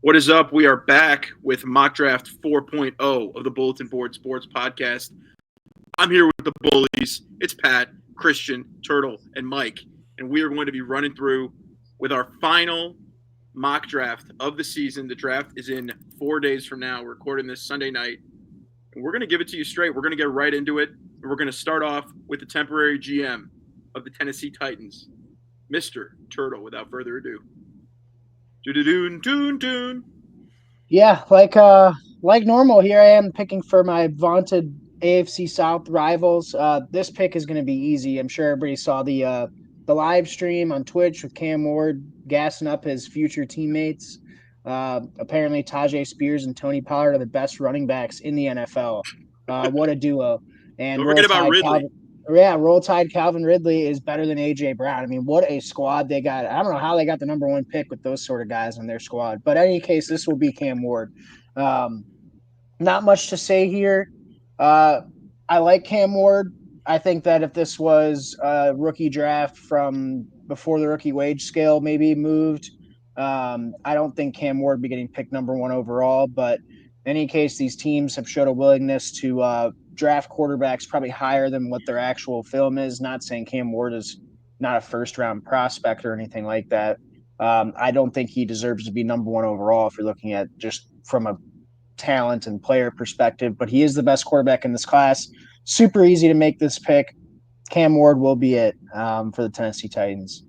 What is up? We are back with Mock Draft 4.0 of the Bulletin Board Sports Podcast. I'm here with the bullies. It's Pat, Christian, Turtle, and Mike. And we are going to be running through with our final mock draft of the season. The draft is in 4 days from now. We're recording this Sunday night. And we're going to give it to you straight. We're going to get right into it. And we're going to start off with the temporary GM of the Tennessee Titans, Mr. Turtle, without further ado. Doon. Yeah, like normal, here I am picking for my vaunted AFC South rivals. This pick is going to be easy. I'm sure everybody saw the live stream on Twitch with Cam Ward gassing up his future teammates. Apparently, Tajay Spears and Tony Pollard are the best running backs in the NFL. What a duo! And Don't forget about Ridley. Roll Tide Calvin Ridley is better than AJ Brown. I mean, what a squad they got. I don't know how they got the number one pick with those sort of guys on their squad. But in any case, this will be Cam Ward. Not much to say here. I like Cam Ward. I think that if this was a rookie draft from before the rookie wage scale maybe moved, I don't think Cam Ward would be getting picked number one overall. But in any case, these teams have showed a willingness to draft quarterbacks probably higher than what their actual film is. Not saying Cam Ward is not a first round prospect or anything like that. I don't think he deserves to be number one overall if you're looking at just from a talent and player perspective, but he is the best quarterback in this class. Super easy to make this pick. Cam Ward will be it for the Tennessee Titans.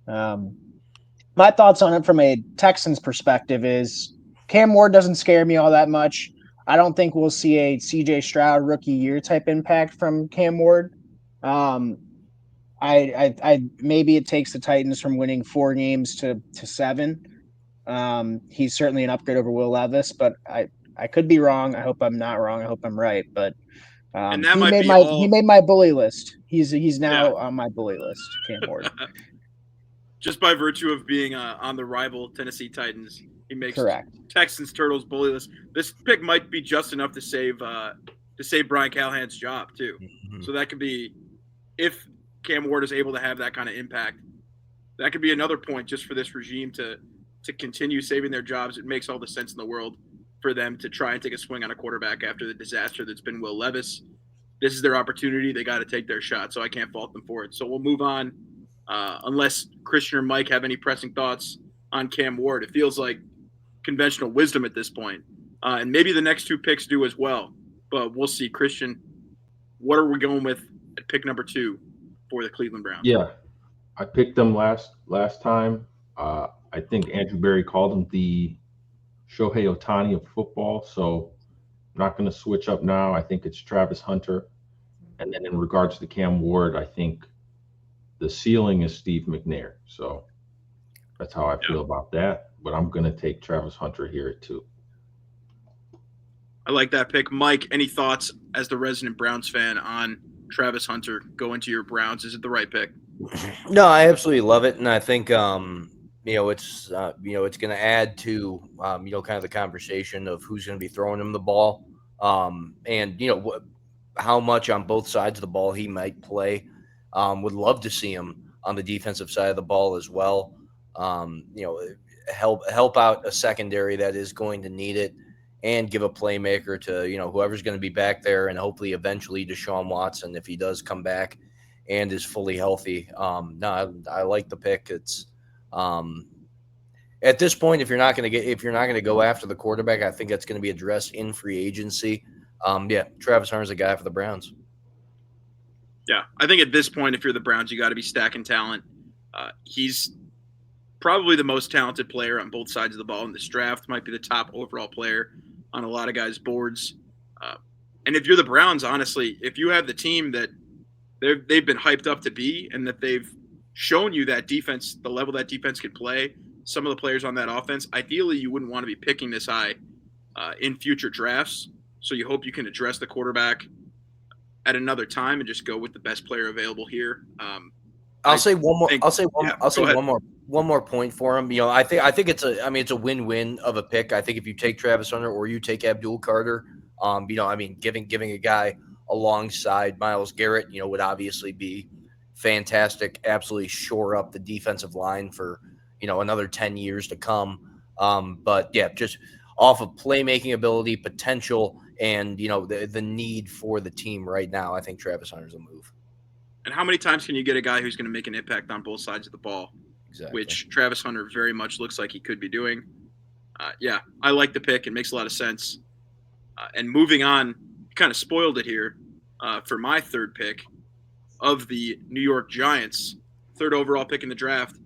My thoughts on it from a Texans perspective is Cam Ward doesn't scare me all that much. I don't think we'll see a CJ Stroud rookie year type impact from Cam Ward. I maybe it takes the Titans from winning 4 games to 7. He's certainly an upgrade over Will Levis, but I could be wrong. I hope I'm not wrong. I hope I'm right. But And that he might made be my all. he made my bully list. He's now on my bully list. Cam Ward. Just by virtue of being on the rival Tennessee Titans, he makes Correct. Texans Turtles bully list. This pick might be just enough to save Brian Callahan's job too. Mm-hmm. So that could be, if Cam Ward is able to have that kind of impact, that could be another point just for this regime to continue saving their jobs. It makes all the sense in the world for them to try and take a swing on a quarterback after the disaster that's been Will Levis. This is their opportunity. They got to take their shot, so I can't fault them for it. So we'll move on. Unless Christian or Mike have any pressing thoughts on Cam Ward. It feels like conventional wisdom at this point. And maybe the next 2 picks do as well. But we'll see. Christian, what are we going with at pick number 2 for the Cleveland Browns? Yeah, I picked them last time. I think Andrew Berry called him the Shohei Ohtani of football, so I'm not going to switch up now. I think it's Travis Hunter. And then in regards to Cam Ward, I think the ceiling is Steve McNair. So that's how I feel about that. But I'm going to take Travis Hunter here at 2. I like that pick. Mike, any thoughts as the resident Browns fan on Travis Hunter going to your Browns? Is it the right pick? No, I absolutely love it, and I think it's it's going to add to kind of the conversation of who's going to be throwing him the ball, and how much on both sides of the ball he might play. Would love to see him on the defensive side of the ball as well. Help out a secondary that is going to need it, and give a playmaker to whoever's going to be back there, and hopefully eventually Deshaun Watson if he does come back and is fully healthy. I like the pick. It's at this point, if you're not going to go after the quarterback, I think that's going to be addressed in free agency. Travis Hunter's a guy for the Browns. Yeah, I think at this point, if you're the Browns, you got to be stacking talent. He's probably the most talented player on both sides of the ball in this draft. Might be the top overall player on a lot of guys' boards. And if you're the Browns, honestly, if you have the team that they've been hyped up to be, and that they've shown you that defense, the level that defense can play, some of the players on that offense, ideally you wouldn't want to be picking this high in future drafts. So you hope you can address the quarterback at another time and just go with the best player available here. I'll say one more point for him. I think it's a win-win of a pick. I think if you take Travis Hunter or you take Abdul Carter, giving a guy alongside Myles Garrett, would obviously be fantastic. Absolutely shore up the defensive line for, another 10 years to come. But yeah, just off of playmaking ability, potential, and the need for the team right now, I think Travis Hunter's a move. And how many times can you get a guy who's going to make an impact on both sides of the ball? Exactly. Which Travis Hunter very much looks like he could be doing. Yeah, I like the pick. It makes a lot of sense. And moving on, kind of spoiled it here for my third pick of the New York Giants, third overall pick in the draft.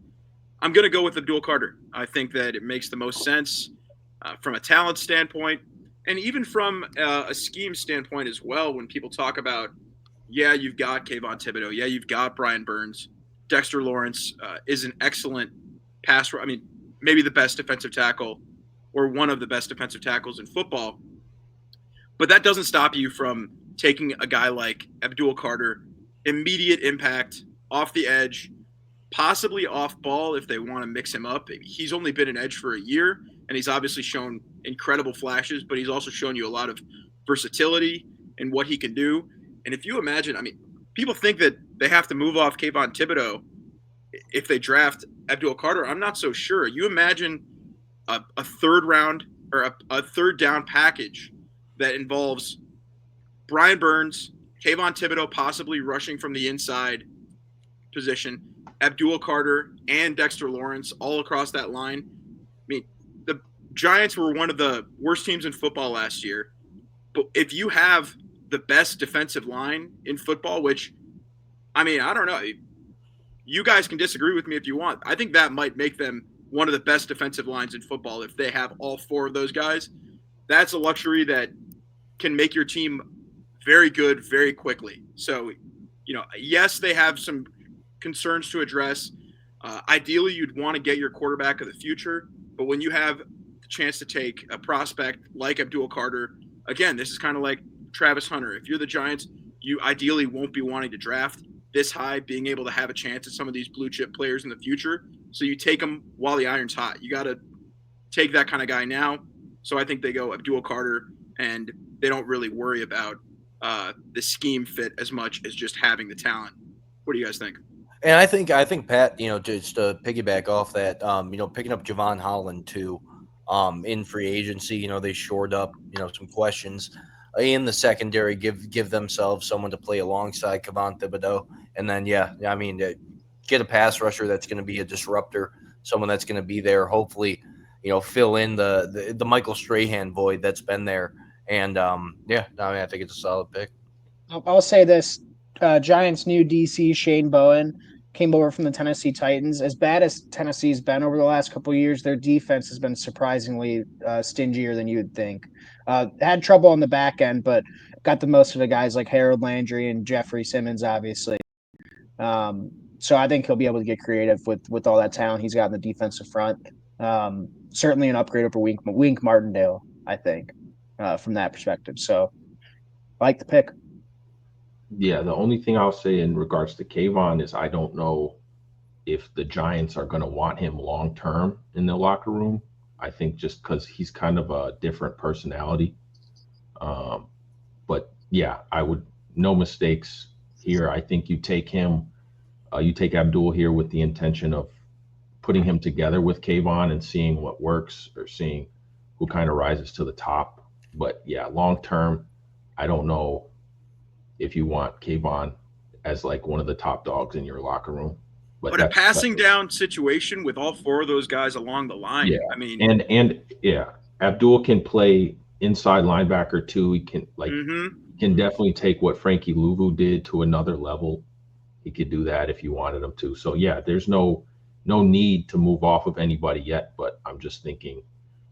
I'm going to go with Abdul Carter. I think that it makes the most sense from a talent standpoint and even from a scheme standpoint as well. When people talk about, yeah, you've got Kayvon Thibodeau. Yeah, you've got Brian Burns. Dexter Lawrence is an excellent pass. I mean, maybe the best defensive tackle or one of the best defensive tackles in football. But that doesn't stop you from taking a guy like Abdul Carter, immediate impact, off the edge, possibly off ball if they want to mix him up. He's only been an edge for a year, and he's obviously shown incredible flashes, but he's also shown you a lot of versatility in what he can do. And if you imagine, I mean, people think that they have to move off Kayvon Thibodeau if they draft Abdul Carter. I'm not so sure. You imagine a third round or a third down package that involves Brian Burns, Kayvon Thibodeau possibly rushing from the inside position, Abdul Carter and Dexter Lawrence all across that line. I mean, the Giants were one of the worst teams in football last year. But if you have the best defensive line in football, which, I mean, I don't know. You guys can disagree with me if you want. I think that might make them one of the best defensive lines in football if they have all four of those guys. That's a luxury that can make your team very good very quickly. So, yes, they have some concerns to address. Ideally, you'd want to get your quarterback of the future, but when you have the chance to take a prospect like Abdul Carter, again, this is kind of like Travis Hunter. If you're the Giants, you ideally won't be wanting to draft this high, being able to have a chance at some of these blue chip players in the future. So you take them while the iron's hot. You got to take that kind of guy now. So I think they go Abdul Carter, and they don't really worry about the scheme fit as much as just having the talent. What do you guys think? And I think Pat, just to piggyback off that, picking up Javon Holland too, in free agency, they shored up, some questions in the secondary, give themselves someone to play alongside Kayvon Thibodeau, and then get a pass rusher that's going to be a disruptor, someone that's going to be there, hopefully, fill in the Michael Strahan void that's been there, and I think it's a solid pick. I'll say this: Giants' new DC Shane Bowen came over from the Tennessee Titans. As bad as Tennessee's been over the last couple of years, their defense has been surprisingly stingier than you'd think. Had trouble on the back end, but got the most of the guys like Harold Landry and Jeffrey Simmons, obviously. So I think he'll be able to get creative with all that talent he's got in the defensive front. Certainly an upgrade over Wink Martindale, I think, from that perspective. So I like the pick. Yeah, the only thing I'll say in regards to Kayvon is I don't know if the Giants are going to want him long term in the locker room. I think just because he's kind of a different personality. But yeah, I would no mistakes here. I think you take him, you take Abdul here with the intention of putting him together with Kayvon and seeing what works or seeing who kind of rises to the top. But yeah, long term, I don't know if you want Kayvon as like one of the top dogs in your locker room. But a passing down situation with all four of those guys along the line. Yeah. I mean, and Abdul can play inside linebacker too. He can can definitely take what Frankie Louvu did to another level. He could do that if you wanted him to. So yeah, there's no need to move off of anybody yet, but I'm just thinking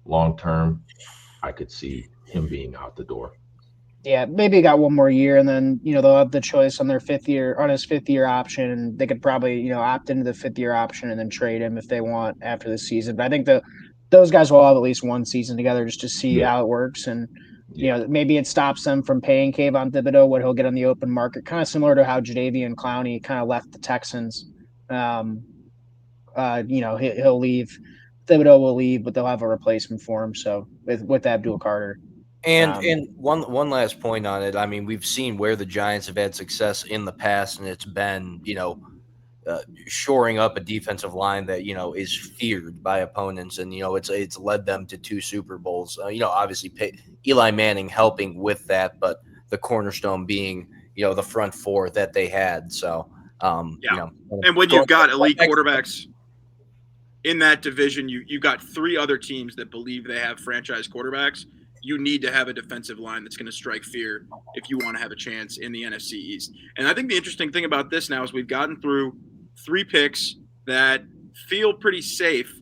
long term, I could see him being out the door. Yeah, maybe he got one more year, and then they'll have the choice on his fifth year option, and they could probably opt into the fifth year option and then trade him if they want after the season. But I think those guys will have at least one season together just to see how it works, and maybe it stops them from paying Kayvon Thibodeau what he'll get on the open market, kind of similar to how Jadeveon Clowney kind of left the Texans. He'll leave. Thibodeau will leave, but they'll have a replacement for him. So with Abdul Carter. And one last point on it. I mean, we've seen where the Giants have had success in the past, and it's been, shoring up a defensive line that is feared by opponents, and it's led them to 2 Super Bowls. Obviously Eli Manning helping with that, but the cornerstone being the front 4 that they had. So and when you've got elite quarterbacks in that division, you got 3 other teams that believe they have franchise quarterbacks. You need to have a defensive line that's going to strike fear if you want to have a chance in the NFC East. And I think the interesting thing about this now is we've gotten through 3 picks that feel pretty safe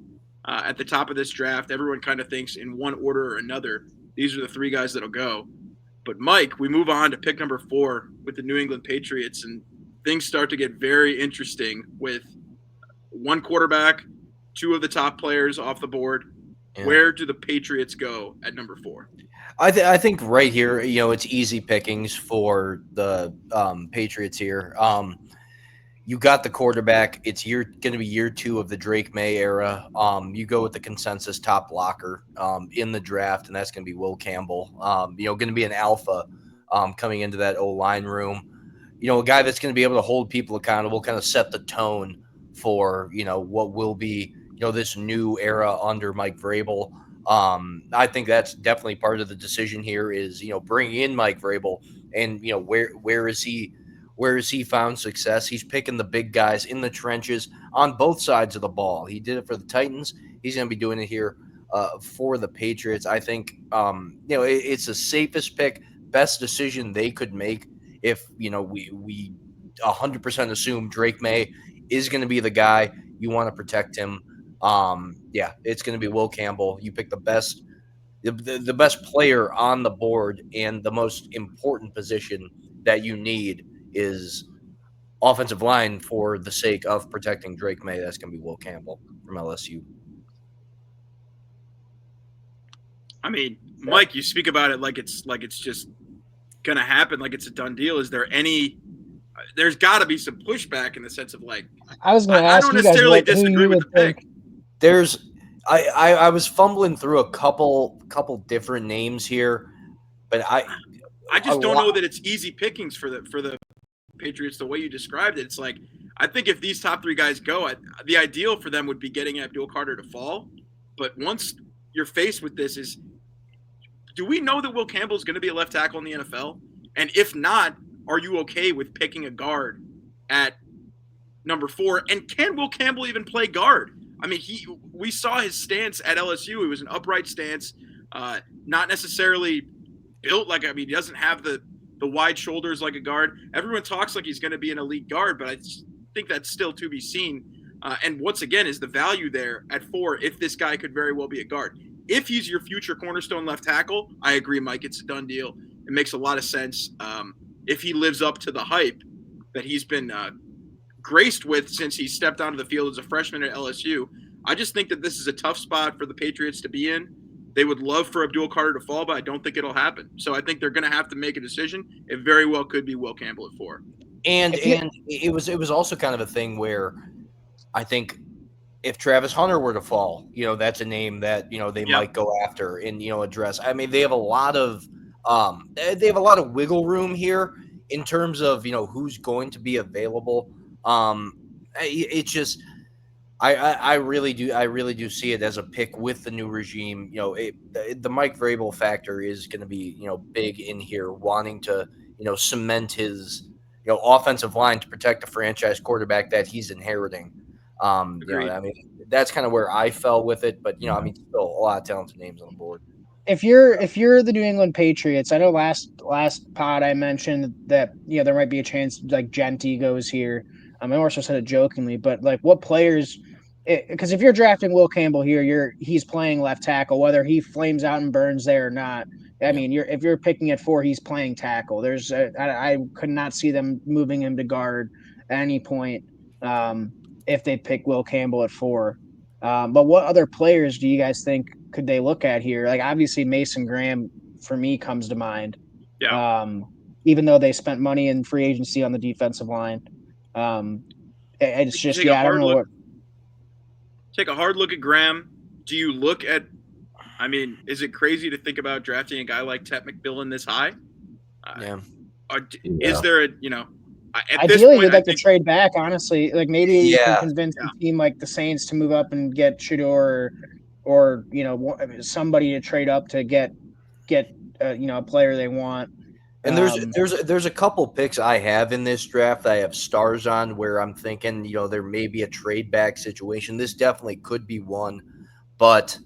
at the top of this draft. Everyone kind of thinks in one order or another, these are the 3 guys that'll go. But Mike, we move on to pick number 4 with the New England Patriots, and things start to get very interesting with 1 quarterback, 2 of the top players off the board. Yeah. Where do the Patriots go at number 4? I think right here, it's easy pickings for the Patriots here. You got the quarterback. It's going to be year 2 of the Drake May era. You go with the consensus top blocker in the draft, and that's going to be Will Campbell. Going to be an alpha coming into that O-line room. A guy that's going to be able to hold people accountable, kind of set the tone for what will be this new era under Mike Vrabel. I think that's definitely part of the decision here is, bringing in Mike Vrabel and, where is he found success? He's picking the big guys in the trenches on both sides of the ball. He did it for the Titans. He's going to be doing it here for the Patriots. I think, it's the safest pick, best decision they could make if, we 100% assume Drake May is going to be the guy. You want to protect him. It's going to be Will Campbell. You pick the best player on the board, and the most important position that you need is offensive line for the sake of protecting Drake May. That's going to be Will Campbell from LSU. I mean, Mike, you speak about it like it's just going to happen, like it's a done deal. Is there any? There's got to be some pushback in the sense of I was going to ask I don't necessarily guys disagree with the pick. I was fumbling through a couple different names here, but I just don't know that it's easy pickings for the Patriots the way you described it. It's I think if these top 3 guys go, the ideal for them would be getting Abdul Carter to fall. But once you're faced with this, do we know that Will Campbell is going to be a left tackle in the NFL? And if not, are you okay with picking a guard at number 4? And can Will Campbell even play guard? I mean, we saw his stance at LSU. It was an upright stance, not necessarily built he doesn't have the wide shoulders like a guard. Everyone talks like he's going to be an elite guard, but I think that's still to be seen. And once again, is the value there at 4 if this guy could very well be a guard. If he's your future cornerstone left tackle, I agree, Mike, it's a done deal. It makes a lot of sense. If he lives up to the hype that he's been graced with since he stepped onto the field as a freshman at LSU, I just think that this is a tough spot for the Patriots to be in. They would love for Abdul Carter to fall, but I don't think it'll happen. So I think they're going to have to make a decision. It very well could be Will Campbell at 4. And it was also kind of a thing where I think if Travis Hunter were to fall, that's a name that they might go after and address. I mean, they have a lot of wiggle room here in terms of who's going to be available. It's just I really do see it as a pick with the new regime. The Mike Vrabel factor is going to be big in here, wanting to cement his offensive line to protect the franchise quarterback that he's inheriting. I mean, that's kind of where I fell with it, but still a lot of talented names on the board. If you're the New England Patriots, I know last pod I mentioned that there might be a chance Genti goes here. I also said it jokingly, but what players? Because if you're drafting Will Campbell here, he's playing left tackle, whether he flames out and burns there or not. I mean, if you're picking at 4, he's playing tackle. I could not see them moving him to guard at any point if they pick Will Campbell at 4. But what other players do you guys think could they look at here? Obviously Mason Graham for me comes to mind. Yeah. Even though they spent money in free agency on the defensive line. It's just I don't know what. Take a hard look at Graham. Do you look at? I mean, is it crazy to think about drafting a guy like Tet McMillan this high? Yeah. Is there At this Ideally, point, you'd I like to think trade back, honestly. Like maybe you can Yeah. convince a team like the Saints to move up and get Shador, or somebody to trade up to get a player they want. And there's a couple picks I have in this draft that I have stars on where I'm thinking, there may be a trade back situation. This definitely could be one, but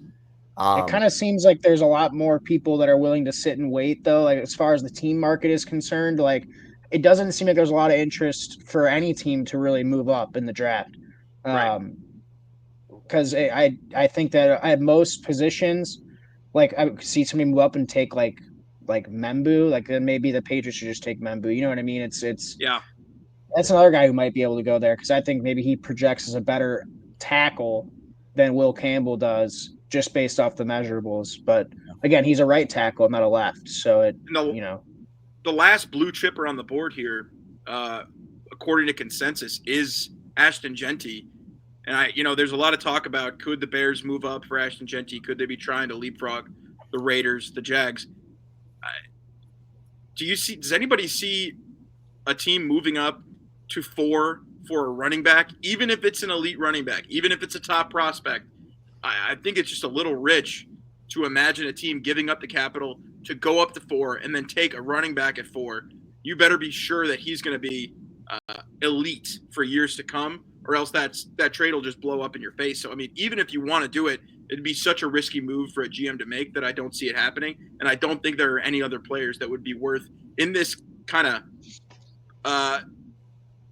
It kind of seems like there's a lot more people that are willing to sit and wait, though. Like as far as the team market is concerned, like it doesn't seem like there's a lot of interest for any team to really move up in the draft. Right. Because I think that at most positions, like I would see somebody move up and take like Membu, like then maybe the Patriots should just take Membu. You know what I mean? It's yeah. that's another guy who might be able to go there because I think maybe he projects as a better tackle than Will Campbell does just based off the measurables. But again, he's a right tackle, not a left. So The last blue chipper on the board here, according to consensus, is Ashton Genty. And there's a lot of talk about could the Bears move up for Ashton Genty? Could they be trying to leapfrog the Raiders, the Jags? Does anybody see a team moving up to 4 for a running back, even if it's an elite running back, even if it's a top prospect? I think it's just a little rich to imagine a team giving up the capital to go up to 4 and then take a running back at 4. You better be sure that he's going to be elite for years to come, or else that trade will just blow up in your face. So, I mean, even if you want to do it, it'd be such a risky move for a GM to make that I don't see it happening. And I don't think there are any other players that would be worth in this kind of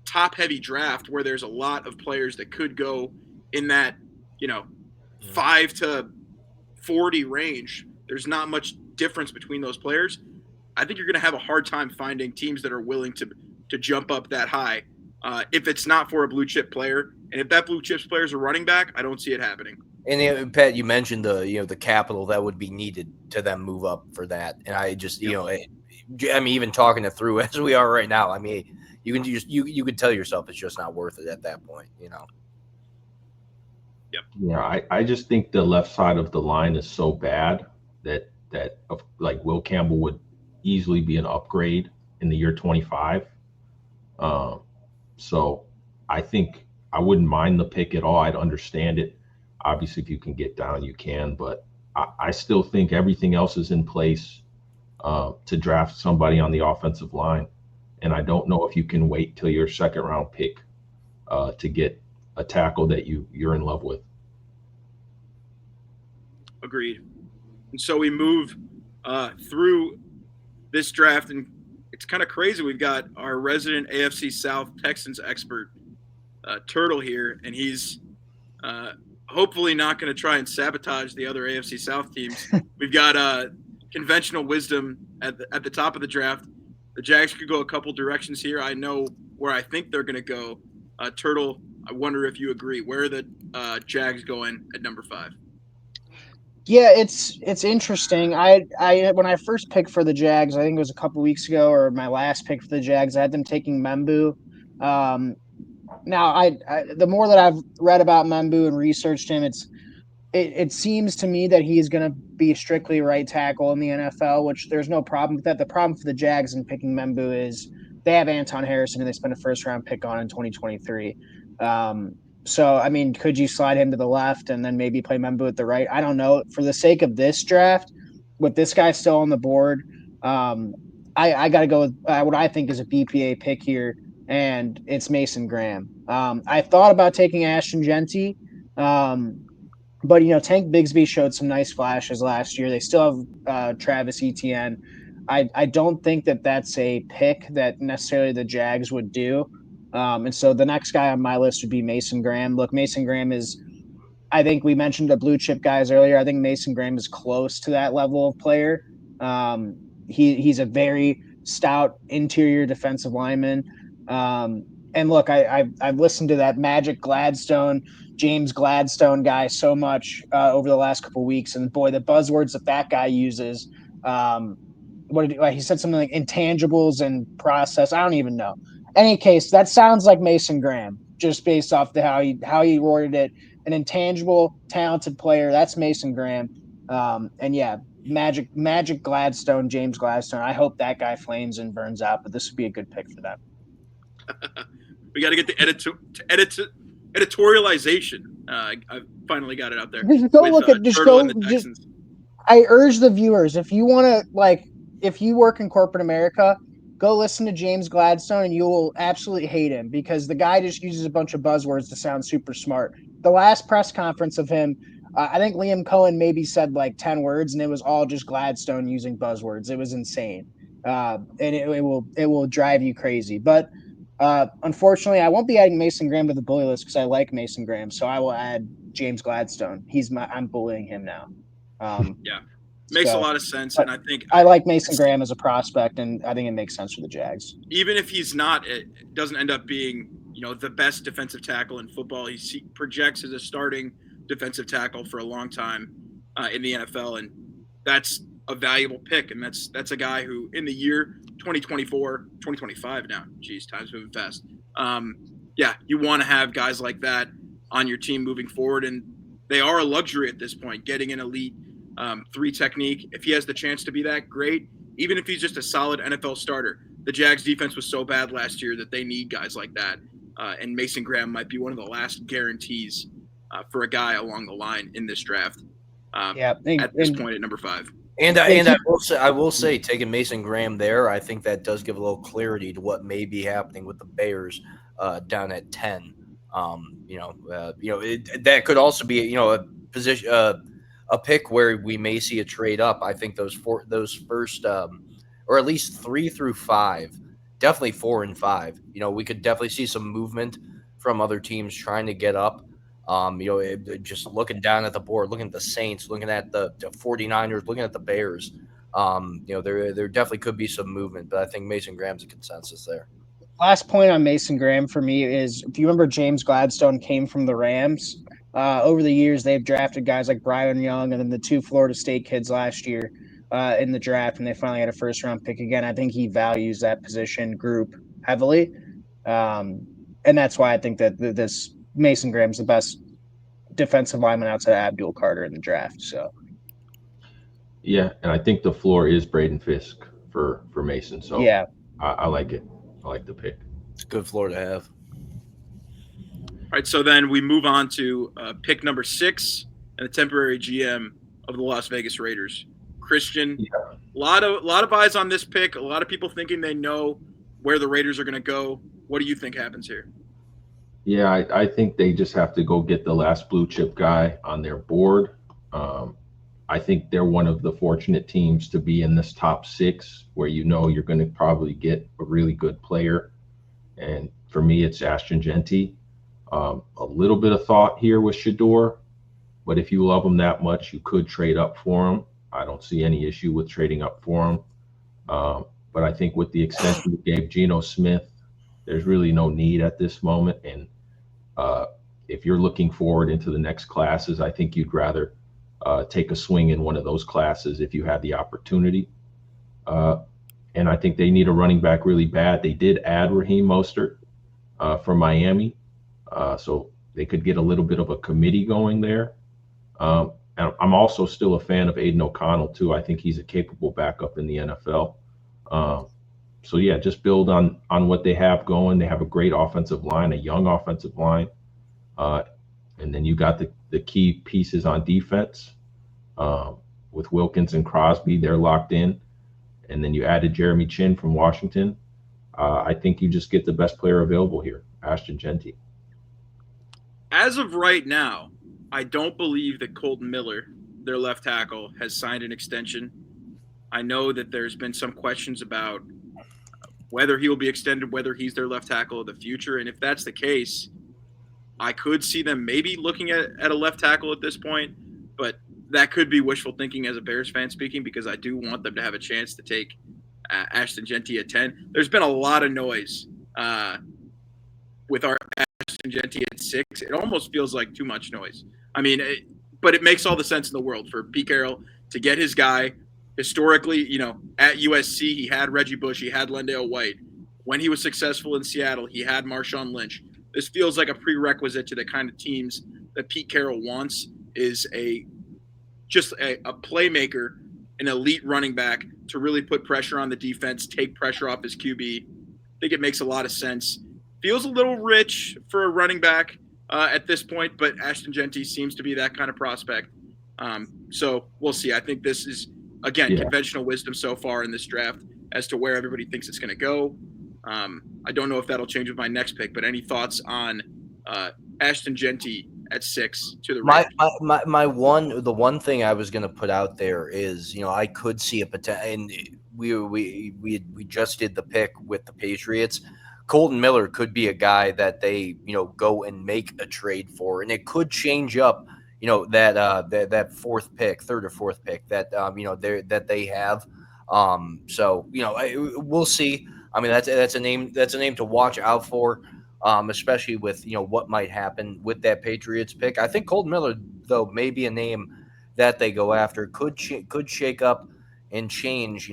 top-heavy draft where there's a lot of players that could go in that, 5 to 40 range. There's not much difference between those players. I think you're going to have a hard time finding teams that are willing to jump up that high if it's not for a blue chip player. And if that blue chip player is a running back, I don't see it happening. And Pat, you mentioned the capital that would be needed to them move up for that, and I just even talking it through as we are right now. I mean, you can tell yourself it's just not worth it at that point. Yep. Yeah, I just think the left side of the line is so bad that like Will Campbell would easily be an upgrade in the year 25. So I think I wouldn't mind the pick at all. I'd understand it. Obviously, if you can get down, you can. But I still think everything else is in place to draft somebody on the offensive line. And I don't know if you can wait till your second round pick to get a tackle that you're in love with. Agreed. And so we move through this draft, and it's kind of crazy. We've got our resident AFC South Texans expert, Turtle, here, and he's hopefully not going to try and sabotage the other AFC South teams. We've got conventional wisdom at the top of the draft. The Jags could go a couple directions here. I know where I think they're going to go. Turtle, I wonder if you agree. Where are the Jags going at number 5? Yeah, it's interesting. I when I first picked for the Jags, I think it was a couple weeks ago, or my last pick for the Jags, I had them taking Membu. Now, I the more that I've read about Membu and researched him, it seems to me that he's going to be strictly right tackle in the NFL, which there's no problem with that. The problem for the Jags in picking Membu is they have Anton Harrison, and they spent a first-round pick on in 2023. So, I mean, could you slide him to the left and then maybe play Membu at the right? I don't know. For the sake of this draft, with this guy still on the board, I got to go with what I think is a BPA pick here, and it's Mason Graham. I thought about taking Ashton Genty, but, Tank Bigsby showed some nice flashes last year. They still have Travis Etienne. I don't think that that's a pick that necessarily the Jags would do. And so the next guy on my list would be Mason Graham. Look, Mason Graham is, I think we mentioned the blue chip guys earlier. I think Mason Graham is close to that level of player. He's a very stout interior defensive lineman. And look, I've listened to that Magic Gladstone, James Gladstone guy so much over the last couple of weeks. And boy, the buzzwords that guy uses, he said something like intangibles and process. I don't even know. Any case, that sounds like Mason Graham, just based off how he worded it. An intangible, talented player. That's Mason Graham. And yeah, Magic Gladstone, James Gladstone. I hope that guy flames and burns out, but this would be a good pick for them. We got to get the editorialization. I finally got it out there. Just go look at Turtle and the Texans. I urge the viewers, if you want to, if you work in corporate America, go listen to James Gladstone and you will absolutely hate him because the guy just uses a bunch of buzzwords to sound super smart. The last press conference of him, I think Liam Cohen maybe said 10 words and it was all just Gladstone using buzzwords. It was insane. And it will drive you crazy. But unfortunately, I won't be adding Mason Graham to the bully list because I like Mason Graham. So I will add James Gladstone. I'm bullying him now. Yeah, makes a lot of sense, and I think I like Mason Graham as a prospect, and I think it makes sense for the Jags. Even if he's not, it doesn't end up being the best defensive tackle in football. He projects as a starting defensive tackle for a long time in the NFL, and that's a valuable pick. And that's a guy who in the year 2024, 2025 now. Geez, time's moving fast. You want to have guys like that on your team moving forward, and they are a luxury at this point. Getting an elite 3 technique, if he has the chance to be that, great. Even if he's just a solid NFL starter, the Jags defense was so bad last year that they need guys like that. And Mason Graham might be one of the last guarantees for a guy along the line in this draft. At this point at number 5. And I will say, taking Mason Graham there, I think that does give a little clarity to what may be happening with the Bears down at 10. That could also be a position, a pick where we may see a trade up. I think those first, or at least 3 through 5, definitely 4 and 5. We could definitely see some movement from other teams trying to get up. Just looking down at the board, looking at the Saints, looking at the 49ers, looking at the Bears. There definitely could be some movement, but I think Mason Graham's a consensus there. Last point on Mason Graham for me is, if you remember, James Gladstone came from the Rams. Over the years, they've drafted guys like Brian Young and then the 2 Florida State kids last year in the draft, and they finally had a first-round pick again. I think he values that position group heavily, and that's why I think that this Mason Graham's the best defensive lineman outside of Abdul Carter in the draft. So, yeah, and I think the floor is Braden Fisk for Mason. So yeah, I like it. I like the pick. It's a good floor to have. All right, so then we move on to pick number 6 and the temporary GM of the Las Vegas Raiders, Christian. Yeah. A lot of eyes on this pick. A lot of people thinking they know where the Raiders are going to go. What do you think happens here? Yeah, I think they just have to go get the last blue chip guy on their board. I think they're one of the fortunate teams to be in this top 6 where you're going to probably get a really good player. And for me, it's Ashton Jeanty. A little bit of thought here with Shedeur, but if you love him that much, you could trade up for him. I don't see any issue with trading up for him. But I think with the extension we gave Geno Smith, there's really no need at this moment. And if you're looking forward into the next classes, I think you'd rather take a swing in one of those classes if you had the opportunity. And I think they need a running back really bad. They did add Raheem Mostert from Miami, so they could get a little bit of a committee going there. And I'm also still a fan of Aiden O'Connell, too. I think he's a capable backup in the NFL. So, yeah, just build on what they have going. They have a great offensive line, a young offensive line. And then you got the key pieces on defense with Wilkins and Crosby. They're locked in. And then you added Jeremy Chin from Washington. I think you just get the best player available here, Ashton Jeanty. As of right now, I don't believe that Colton Miller, their left tackle, has signed an extension. I know that there's been some questions about whether he will be extended, whether he's their left tackle of the future. And if that's the case, I could see them maybe looking at a left tackle at this point. But that could be wishful thinking as a Bears fan speaking, because I do want them to have a chance to take Ashton Jeanty at 10. There's been a lot of noise with our Ashton Jeanty at 6. It almost feels like too much noise. I mean, but it makes all the sense in the world for Pete Carroll to get his guy. Historically, at USC, he had Reggie Bush, he had Lendale White. When he was successful in Seattle, he had Marshawn Lynch. This feels like a prerequisite to the kind of teams that Pete Carroll wants, is a playmaker, an elite running back to really put pressure on the defense, take pressure off his QB. I think it makes a lot of sense. feels a little rich for a running back at this point, but Ashton Jeanty seems to be that kind of prospect. So we'll see. I think this is, again, conventional wisdom so far in this draft as to where everybody thinks it's going to go. I don't know if that'll change with my next pick, but any thoughts on Ashton Jeanty at 6 to the Raiders? The one thing I was going to put out there is, I could see a potential, and we just did the pick with the Patriots. Colton Miller could be a guy that they, go and make a trade for, and it could change up, that third or fourth pick that, that they have. So, we'll see. I mean, that's a name to watch out for. Especially with what might happen with that Patriots pick. I think Colton Miller, though, may be a name that they go after. Could shake up and change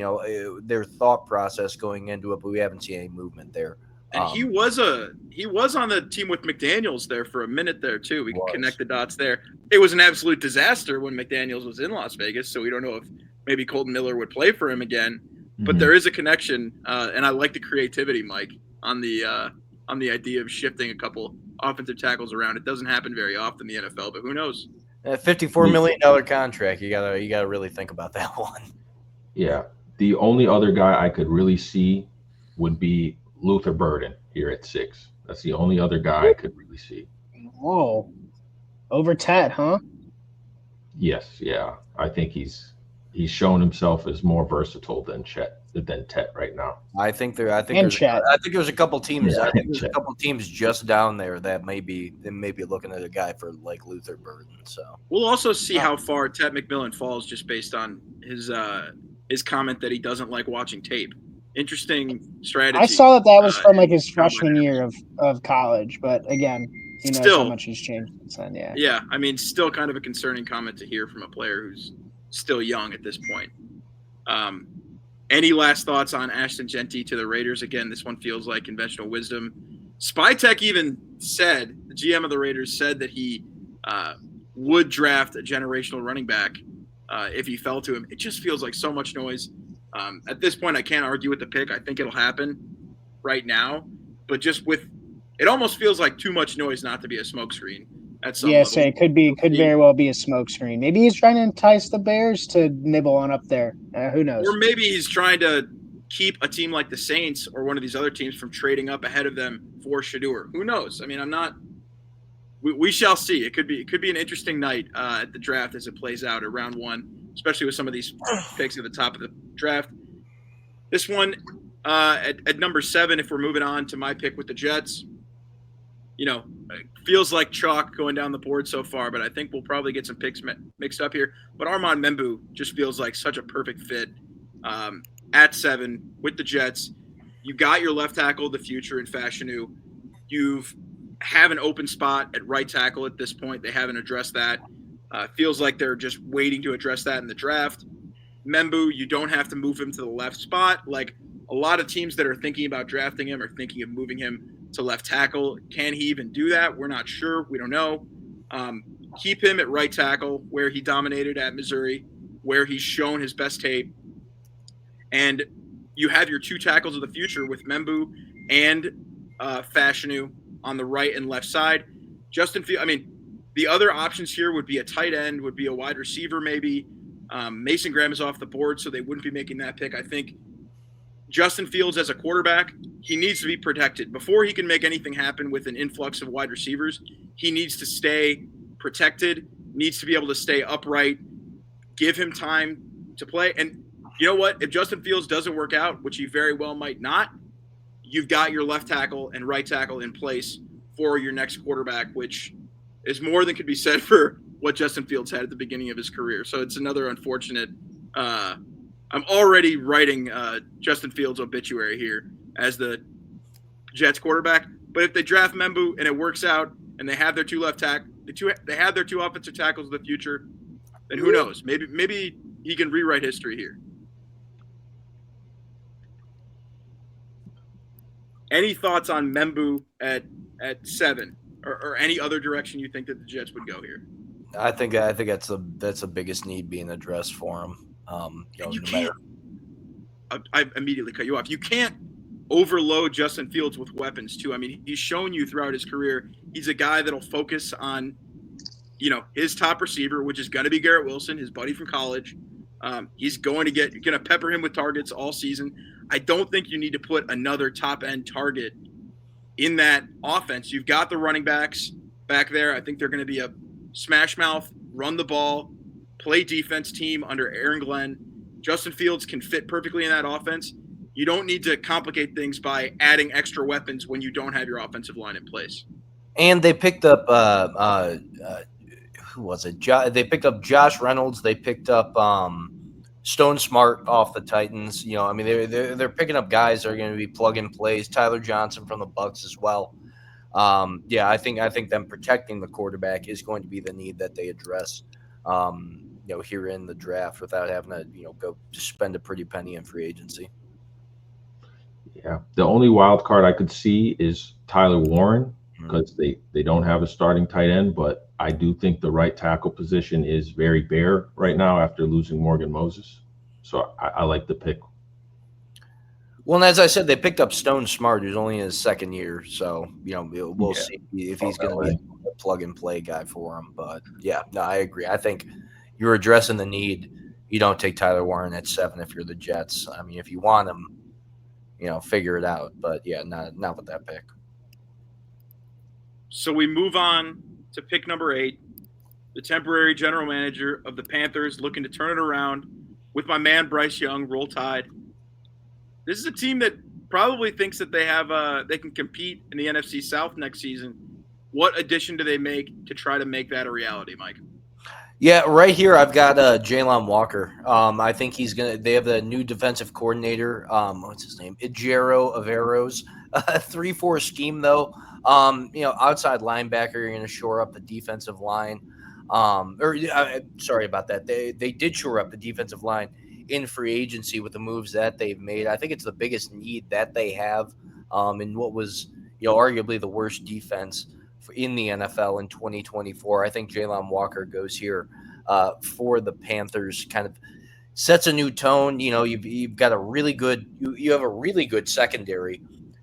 their thought process going into it, but we haven't seen any movement there. And he was on the team with McDaniels there for a minute there too. We can connect the dots there. It was an absolute disaster when McDaniels was in Las Vegas, so we don't know if maybe Colton Miller would play for him again. Mm-hmm. But there is a connection, and I like the creativity, Mike, on the idea of shifting a couple offensive tackles around. It doesn't happen very often in the NFL, but who knows? A $54 million contract. You gotta really think about that one. Yeah. The only other guy I could really see would be Luther Burden here at 6. That's the only other guy I could really see. Oh, over Tet, huh? Yes. Yeah. I think he's shown himself as more versatile than Tet right now. I think there's a couple teams. I think there's a couple teams just down there that may be looking at a guy for like Luther Burden. So we'll also see how far Tet McMillan falls just based on his comment that he doesn't like watching tape. Interesting strategy. I saw that was from like his freshman year of college, but again, who knows how much he's changed since then. Yeah. Yeah, I mean, still kind of a concerning comment to hear from a player who's still young at this point. Any last thoughts on Ashton Jeanty to the Raiders? Again, this one feels like conventional wisdom. SpyTech even said, the GM of the Raiders said that he would draft a generational running back if he fell to him. It just feels like so much noise. At this point, I can't argue with the pick. I think it'll happen right now. But just it almost feels like too much noise not to be a smokescreen. Yes, it could very well be a smokescreen. Maybe he's trying to entice the Bears to nibble on up there. Who knows? Or maybe he's trying to keep a team like the Saints or one of these other teams from trading up ahead of them for Shedeur. Who knows? I mean, we shall see. It could be an interesting night at the draft as it plays out at round 1, especially with some of these picks at the top of the draft. This one at number 7, if we're moving on to my pick with the Jets, it feels like chalk going down the board so far, but I think we'll probably get some picks mixed up here. But Armand Membu just feels like such a perfect fit at 7 with the Jets. You got your left tackle of the future in Fashanu. You have an open spot at right tackle at this point. They haven't addressed that. Feels like they're just waiting to address that in the draft. Membu, you don't have to move him to the left spot. Like a lot of teams that are thinking about drafting him are thinking of moving him to left tackle. Can he even do that? We're not sure. We don't know. Keep him at right tackle where he dominated at Missouri, where he's shown his best tape. And you have your 2 tackles of the future with Membu and Fashanu on the right and left side. Justin Fields, I mean, the other options here would be a tight end, would be a wide receiver maybe. Mason Graham is off the board, so they wouldn't be making that pick. I think Justin Fields as a quarterback, he needs to be protected. Before he can make anything happen with an influx of wide receivers, he needs to stay protected, needs to be able to stay upright, give him time to play. And you know what? If Justin Fields doesn't work out, which he very well might not, you've got your left tackle and right tackle in place for your next quarterback, which is more than could be said for what Justin Fields had at the beginning of his career. So it's another unfortunate I'm already writing Justin Fields' obituary here as the Jets quarterback. But if they draft Membu and it works out and they have their 2 left tackle, they have their 2 offensive tackles of the future, then who knows? Maybe he can rewrite history here. Any thoughts on Membu at 7 or any other direction you think that the Jets would go here? I think that's the biggest need being addressed for him. I immediately cut you off. You can't overload Justin Fields with weapons too. I mean, he's shown you throughout his career he's a guy that'll focus on, his top receiver, which is going to be Garrett Wilson, his buddy from college. He's going to pepper him with targets all season. I don't think you need to put another top end target in that offense. You've got the running backs back there. I think they're going to be a smash mouth, run the ball, play defense team under Aaron Glenn. Justin Fields can fit perfectly in that offense. You don't need to complicate things by adding extra weapons when you don't have your offensive line in place. And they picked up who was it? They picked up Josh Reynolds. They picked up Stone Smart off the Titans. I mean, they're picking up guys that are going to be plug and plays. Tyler Johnson from the Bucs as well. I think them protecting the quarterback is going to be the need that they address. Here in the draft without having to go spend a pretty penny in free agency. Yeah, the only wild card I could see is Tyler Warren because they don't have a starting tight end, but I do think the right tackle position is very bare right now after losing Morgan Moses. So I like the pick. Well, and as I said, they picked up Stone Smart, who's only in his second year. So, we'll see if he's going to be a plug and play guy for him. But yeah, no, I agree. I think you're addressing the need. You don't take Tyler Warren at 7 if you're the Jets. I mean, if you want him, figure it out. But yeah, not with that pick. So we move on to pick number 8, the temporary general manager of the Panthers, looking to turn it around with my man Bryce Young. Roll Tide. This is a team that probably thinks that they can compete in the NFC South next season. What addition do they make to try to make that a reality, Mike? Yeah, right here I've got Jalen Walker. I think they have the new defensive coordinator. What's his name? Ejiro Averos. 3-4 scheme though. Outside linebacker, you're going to shore up the defensive line. Sorry about that. They did shore up the defensive line in free agency with the moves that they've made. I think it's the biggest need that they have in what was arguably the worst defense in the NFL in 2024. I think Jalen Walker goes here for the Panthers, kind of sets a new tone. You've got a really good you have a really good secondary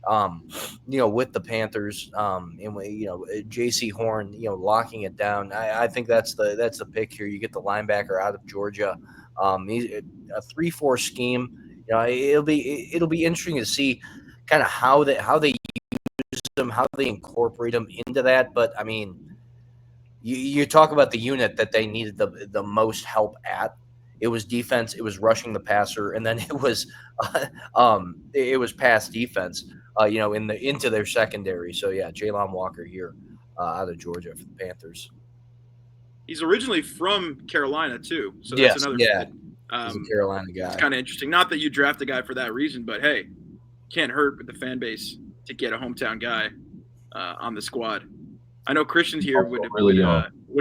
with the Panthers and J.C. Horn locking it down. I think that's the pick here. You get the linebacker out of Georgia. He's a 3-4 scheme. It'll be interesting to see kind of how they use them, how they incorporate them into that. But I mean, you talk about the unit that they needed the most help at. It was defense, it was rushing the passer, and then it was pass defense. Into their secondary. So yeah, Jalen Walker here out of Georgia for the Panthers. He's originally from Carolina too, so that's another yeah. He's a Carolina guy. It's kind of interesting. Not that you draft a guy for that reason, but hey, can't hurt with the fan base to get a hometown guy on the squad. I know Christian here would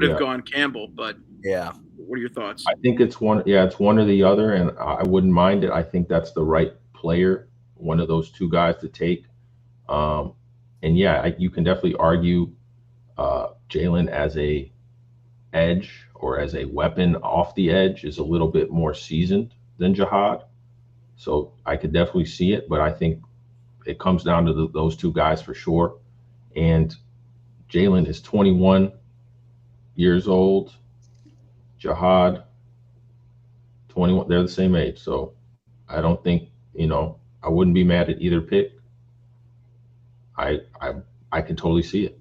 have gone Campbell, but yeah. What are your thoughts? I think it's one or the other, and I wouldn't mind it. I think that's the right player, one of those two guys to take. You can definitely argue Jalen as a edge or as a weapon off the edge is a little bit more seasoned than Jihad. So I could definitely see it, but I think it comes down to those two guys for sure. And Jalen is 21 years old. Jihad, 21. They're the same age. So I don't think, I wouldn't be mad at either pick. I can totally see it.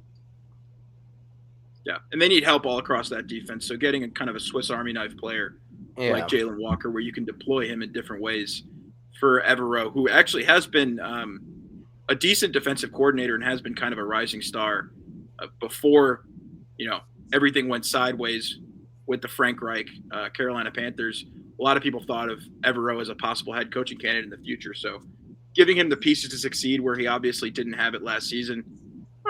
Yeah, and they need help all across that defense. So getting a kind of a Swiss Army knife player like Jalen Walker, where you can deploy him in different ways for Evero, who actually has been a decent defensive coordinator and has been kind of a rising star before, everything went sideways with the Frank Reich Carolina Panthers. A lot of people thought of Evero as a possible head coaching candidate in the future. So giving him the pieces to succeed where he obviously didn't have it last season.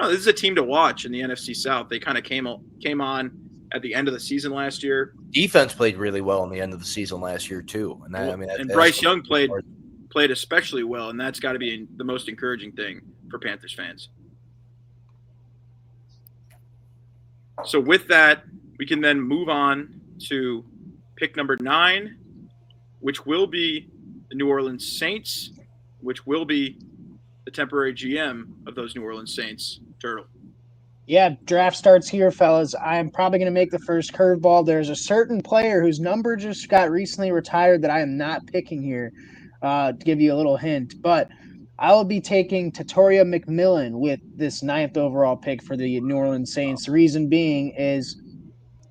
This is a team to watch in the NFC South. They kind of came on at the end of the season last year. Defense played really well in the end of the season last year too, and Bryce Young played especially well, and that's got to be the most encouraging thing for Panthers fans. So with that, we can then move on to pick number 9, which will be the New Orleans Saints, which will be the temporary GM of those New Orleans Saints, Turtle. Yeah, draft starts here, fellas. I'm probably going to make the first curveball. There's a certain player whose number just got recently retired that I am not picking here, to give you a little hint. But I will be taking Tatoria McMillan with this 9th overall pick for the New Orleans Saints. The reason being is,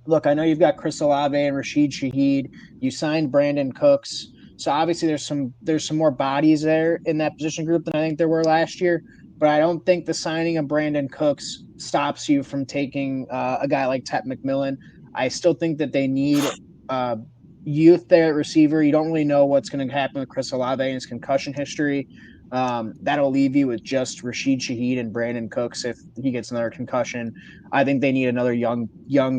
look, I know you've got Chris Olave and Rashid Shaheed. You signed Brandon Cooks. So obviously there's some more bodies there in that position group than I think there were last year. But I don't think the signing of Brandon Cooks stops you from taking a guy like Tet McMillan. I still think that they need youth there at receiver. You don't really know what's going to happen with Chris Olave and his concussion history. That'll leave you with just Rashid Shaheed and Brandon Cooks if he gets another concussion. I think they need another young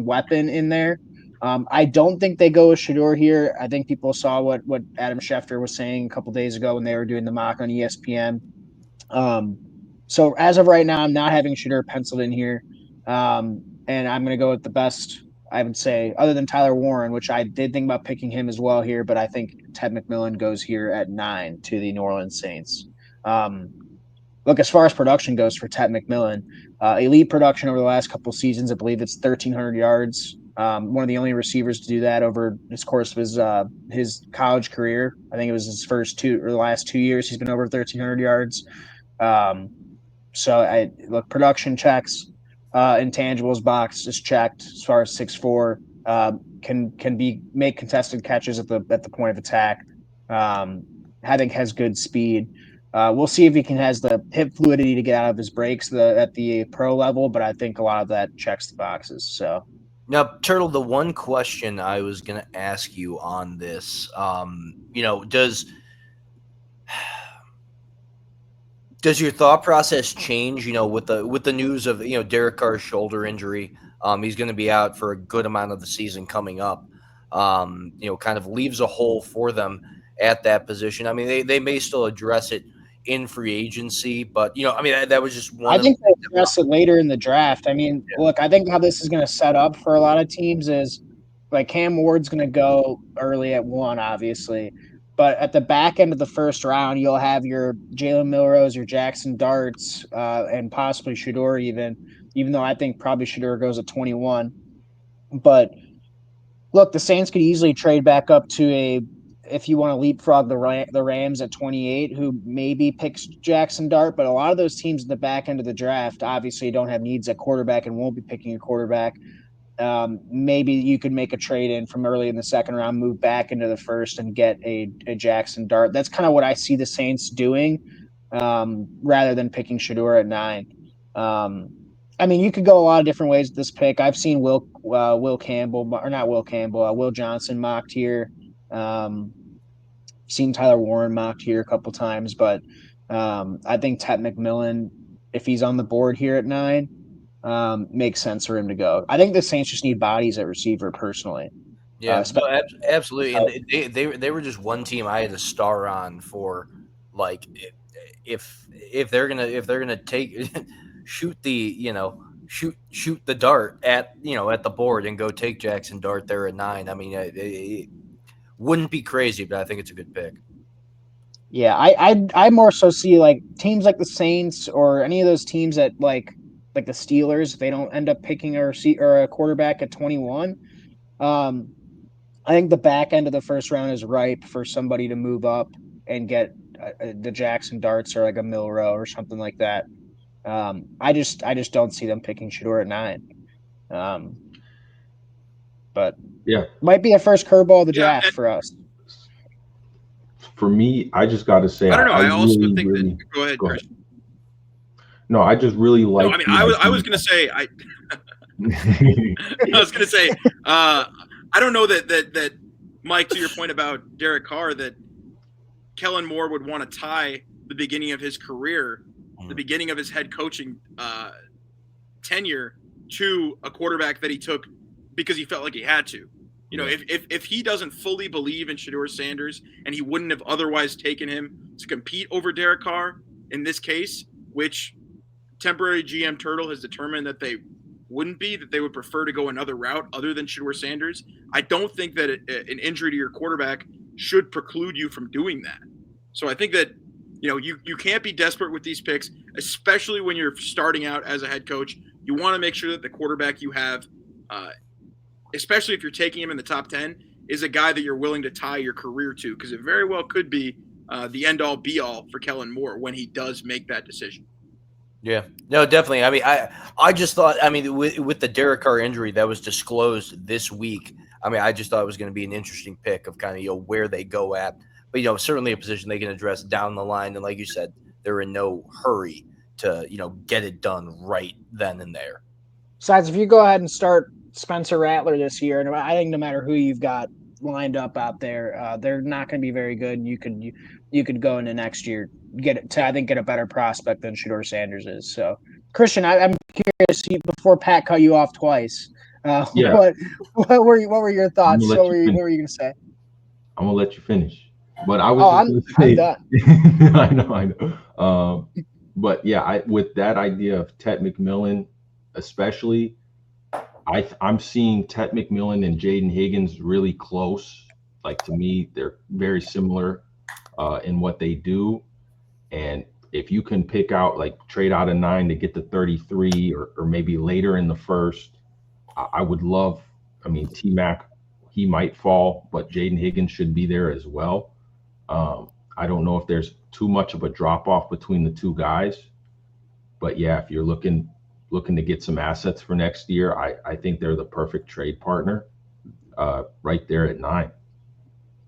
weapon in there. I don't think they go with Shedeur here. I think people saw what Adam Schefter was saying a couple days ago when they were doing the mock on ESPN. So as of right now, I'm not having Shedeur penciled in here. And I'm going to go with the best, I would say, other than Tyler Warren, which I did think about picking him as well here, but I think Ted McMillan goes here at 9 to the New Orleans Saints. Look, as far as production goes for Ted McMillan, elite production over the last couple seasons. I believe it's 1,300 yards. One of the only receivers to do that over his course of his college career. I think it was his the last 2 years. He's been over 1,300 yards. So look, production checks, intangibles box is checked as far as 6'4", can make contested catches at the point of attack. I think has good speed. We'll see if he has the hip fluidity to get out of his breaks at the pro level, but I think a lot of that checks the boxes. So now, Turtle, the one question I was going to ask you on this, does your thought process change, with the news of, Derek Carr's shoulder injury? He's going to be out for a good amount of the season coming up. Kind of leaves a hole for them at that position. I mean, they may still address it in free agency, but that was just one. I think they address it later in the draft. I mean, Look, I think how this is going to set up for a lot of teams is like Cam Ward's going to go early at 1, obviously. But at the back end of the first round, you'll have your Jalen Milrose, your Jackson Darts, and possibly Shedeur even though I think probably Shedeur goes at 21. But look, the Saints could easily trade back up to if you want to leapfrog the Rams at 28, who maybe picks Jackson Dart. But a lot of those teams in the back end of the draft obviously don't have needs at quarterback and won't be picking a quarterback. Maybe you could make a trade in from early in the second round, move back into the first, and get a Jackson Dart. That's kind of what I see the Saints doing, rather than picking Shedeur at 9. I mean, you could go a lot of different ways with this pick. I've seen Will Johnson mocked here. Seen Tyler Warren mocked here a couple times, but I think Tet McMillan, if he's on the board here at 9, makes sense for him to go. I think the Saints just need bodies at receiver personally. Yeah, absolutely. And they were just one team I had a star on for, like, if they're gonna take shoot the dart at the board and go take Jackson Dart there at 9. I mean, it wouldn't be crazy, but I think it's a good pick. Yeah, I more so see like teams like the Saints or any of those teams that like the Steelers, if they don't end up picking a quarterback at 21. I think the back end of the first round is ripe for somebody to move up and get the Jackson Darts or like a Milroe or something like that. I just don't see them picking Shedeur at 9. But yeah, might be a first curveball of the draft for us. For me, I just got to say, I don't know. I also really, think really, that. Go ahead, Chris. No, I just really like. No, I mean, I was going to say, I was going to say, I don't know that Mike, to your point about Derek Carr, that Kellen Moore would want to tie the beginning of his career, the beginning of his head coaching tenure, to a quarterback that he took because he felt like he had to. If he doesn't fully believe in Shedeur Sanders, and he wouldn't have otherwise taken him to compete over Derek Carr in this case, which temporary GM Turtle has determined that they wouldn't be, that they would prefer to go another route other than Shedeur Sanders, I don't think that an injury to your quarterback should preclude you from doing that. So I think that you can't be desperate with these picks, especially when you're starting out as a head coach. You want to make sure that the quarterback you have, especially if you're taking him in the top 10, is a guy that you're willing to tie your career to, because it very well could be the end-all, be-all for Kellen Moore when he does make that decision. Yeah, no, definitely. I mean, I just thought, I mean, with the Derek Carr injury that was disclosed this week, I mean, I just thought it was going to be an interesting pick of kind of, where they go at. But, certainly a position they can address down the line. And like you said, they're in no hurry to, get it done right then and there. Besides, if you go ahead and start Spencer Rattler this year, and I think no matter who you've got lined up out there, they're not going to be very good. You could go into next year, get a better prospect than Shedeur Sanders is. So, Christian, I'm curious, before Pat cut you off twice, what were your thoughts? What were you going to say? I'm gonna let you finish, but I was. I'm done. I know. But yeah, with that idea of Ted McMillan, especially, I'm seeing Ted McMillan and Jaden Higgins really close. Like, to me, they're very similar in what they do. And if you can pick out, like, trade out of 9 to get to 33 or maybe later in the first, I would love. I mean, T-Mac, he might fall, but Jaden Higgins should be there as well. I don't know if there's too much of a drop off between the two guys, but yeah, if you're looking to get some assets for next year, I think they're the perfect trade partner, right there at 9.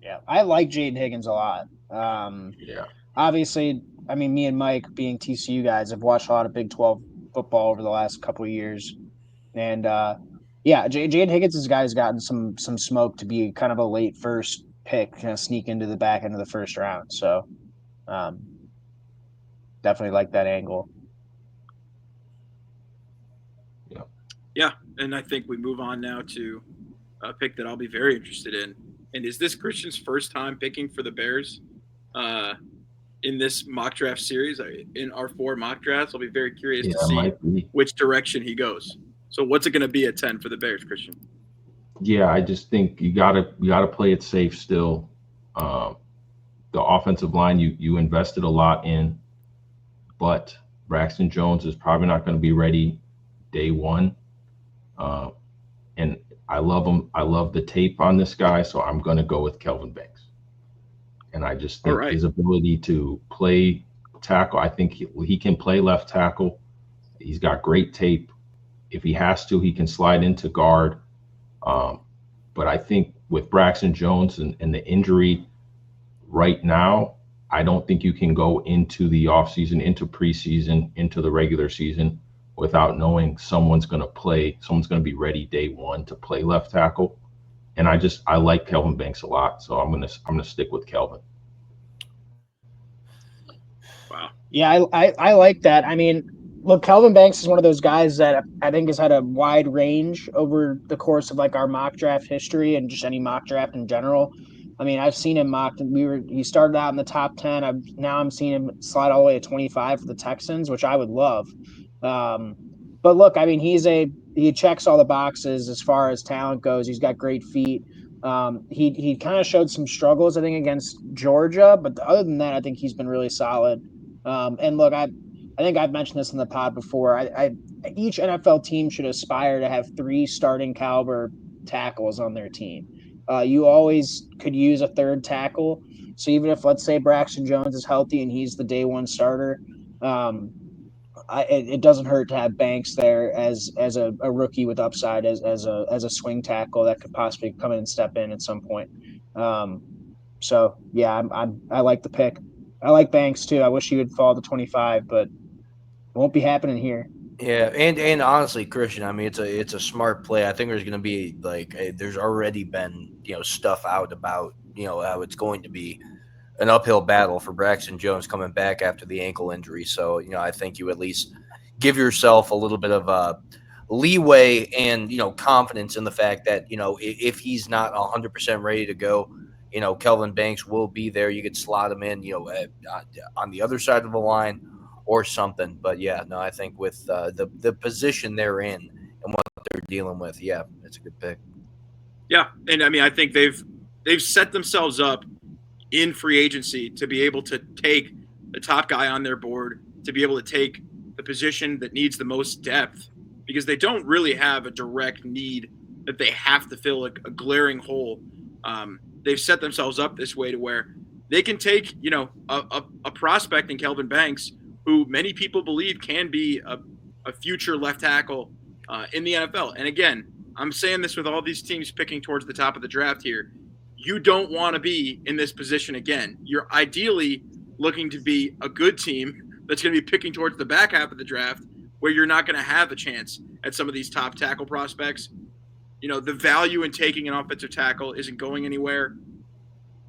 Yeah, I like Jaden Higgins a lot. Yeah, obviously, I mean, me and Mike, being TCU guys, have watched a lot of Big 12 football over the last couple of years, and Jaden Higgins' this guy's gotten some smoke to be kind of a late first pick, kind of sneak into the back end of the first round. So, definitely like that angle. Yeah, and I think we move on now to a pick that I'll be very interested in. And is this Christian's first time picking for the Bears in this mock draft series? In our 4 mock drafts, I'll be very curious to see which direction he goes. So what's it going to be at 10 for the Bears, Christian? Yeah, I just think you gotta play it safe still. The offensive line you invested a lot in, but Braxton Jones is probably not going to be ready day one. And I love him. I love the tape on this guy, so I'm going to go with Kelvin Banks. And I just think his ability to play tackle, I think he can play left tackle. He's got great tape. If he has to, he can slide into guard. But I think with Braxton Jones and the injury right now, I don't think you can go into the offseason, into preseason, into the regular season without knowing someone's going to be ready day one to play left tackle. And I like Kelvin Banks a lot, so I'm gonna stick with Kelvin. Wow. Yeah, I like that. I mean, look, Kelvin Banks is one of those guys that I think has had a wide range over the course of like our mock draft history and just any mock draft in general. I mean, I've seen him mocked, and he started out in the top 10. I'm seeing him slide all the way to 25 for the Texans, which I would love. But look, I mean, he checks all the boxes as far as talent goes. He's got great feet. He kind of showed some struggles, I think, against Georgia, but other than that, I think he's been really solid. And look, I think I've mentioned this in the pod before. Each NFL team should aspire to have 3 starting caliber tackles on their team. You always could use a third tackle. So even if, let's say, Braxton Jones is healthy and he's the day one starter, it doesn't hurt to have Banks there as a rookie with upside as a swing tackle that could possibly come in and step in at some point. So yeah, I like the pick. I like Banks too. I wish he would fall to 25, but it won't be happening here. Yeah, and honestly, Christian, I mean, it's a smart play. I think there's going to be there's already been stuff out about how it's going to be an uphill battle for Braxton Jones coming back after the ankle injury. So I think you at least give yourself a little bit of leeway and confidence in the fact that if he's not 100% ready to go, Kelvin Banks will be there. You could slot him in on the other side of the line or something. But yeah, no, I think with the position they're in and what they're dealing with, yeah, it's a good pick. Yeah, and I mean, I think they've set themselves up in free agency to be able to take the top guy on their board to be able to take the position that needs the most depth, because they don't really have a direct need that they have to fill a glaring hole. They've set themselves up this way to where they can take, a prospect in Kelvin Banks, who many people believe can be a future left tackle in the NFL. And again, I'm saying this with all these teams picking towards the top of the draft here. You don't want to be in this position again. You're ideally looking to be a good team that's going to be picking towards the back half of the draft, where you're not going to have a chance at some of these top tackle prospects. The value in taking an offensive tackle isn't going anywhere.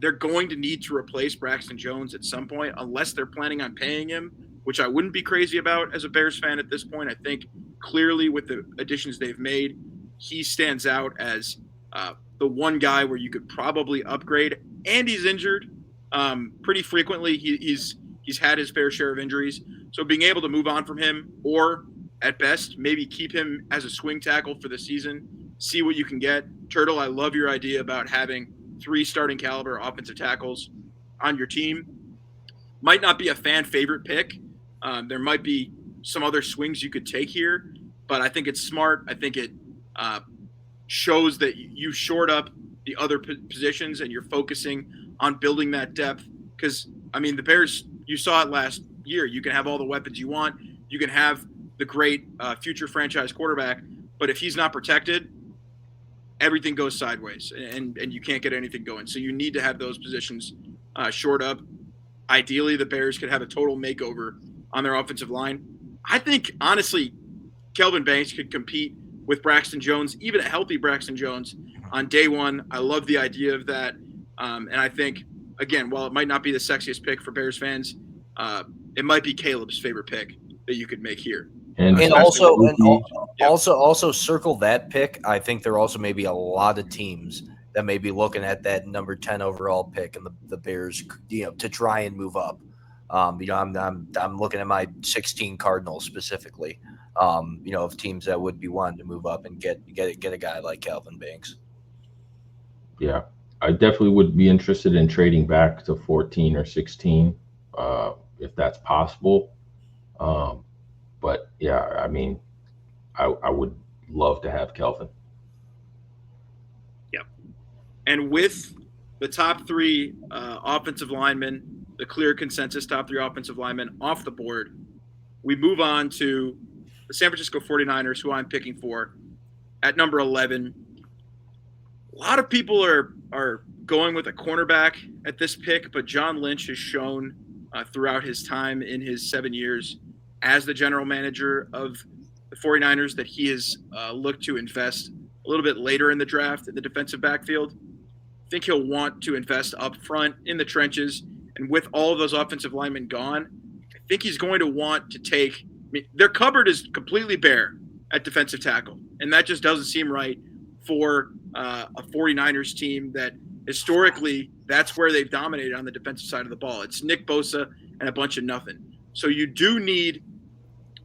They're going to need to replace Braxton Jones at some point, unless they're planning on paying him, which I wouldn't be crazy about as a Bears fan at this point. I think clearly with the additions they've made, he stands out as the one guy where you could probably upgrade. And he's injured pretty frequently. He's had his fair share of injuries. So being able to move on from him, or at best, maybe keep him as a swing tackle for the season, see what you can get. Turtle, I love your idea about having 3 starting caliber offensive tackles on your team. Might not be a fan favorite pick. There might be some other swings you could take here, but I think it's smart. I think it shows that you shored up the other positions and you're focusing on building that depth. Because, the Bears, you saw it last year. You can have all the weapons you want. You can have the great future franchise quarterback, but if he's not protected, everything goes sideways and you can't get anything going. So you need to have those positions shored up. Ideally, the Bears could have a total makeover on their offensive line. I think, honestly, Kelvin Banks could compete with Braxton Jones, even a healthy Braxton Jones, on day one. I love the idea of that. And I think, again, while it might not be the sexiest pick for Bears fans, it might be Caleb's favorite pick that you could make here. And also circle that pick. I think there also may be a lot of teams that may be looking at that number 10 overall pick and the Bears, to try and move up. I'm looking at my 16 Cardinals specifically. Of teams that would be wanting to move up and get a guy like Kelvin Banks. Yeah, I definitely would be interested in trading back to 14 or 16 if that's possible. But yeah, I would love to have Kelvin. Yep. And with the top 3 offensive linemen, the clear consensus top 3 offensive linemen off the board, we move on to the San Francisco 49ers, who I'm picking for at number 11. A lot of people are going with a cornerback at this pick, but John Lynch has shown throughout his time in his 7 years as the general manager of the 49ers that he has looked to invest a little bit later in the draft in the defensive backfield. I think he'll want to invest up front in the trenches. And with all of those offensive linemen gone, I think he's going to want to take – their cupboard is completely bare at defensive tackle. And that just doesn't seem right for a 49ers team that historically that's where they've dominated on the defensive side of the ball. It's Nick Bosa and a bunch of nothing. So you do need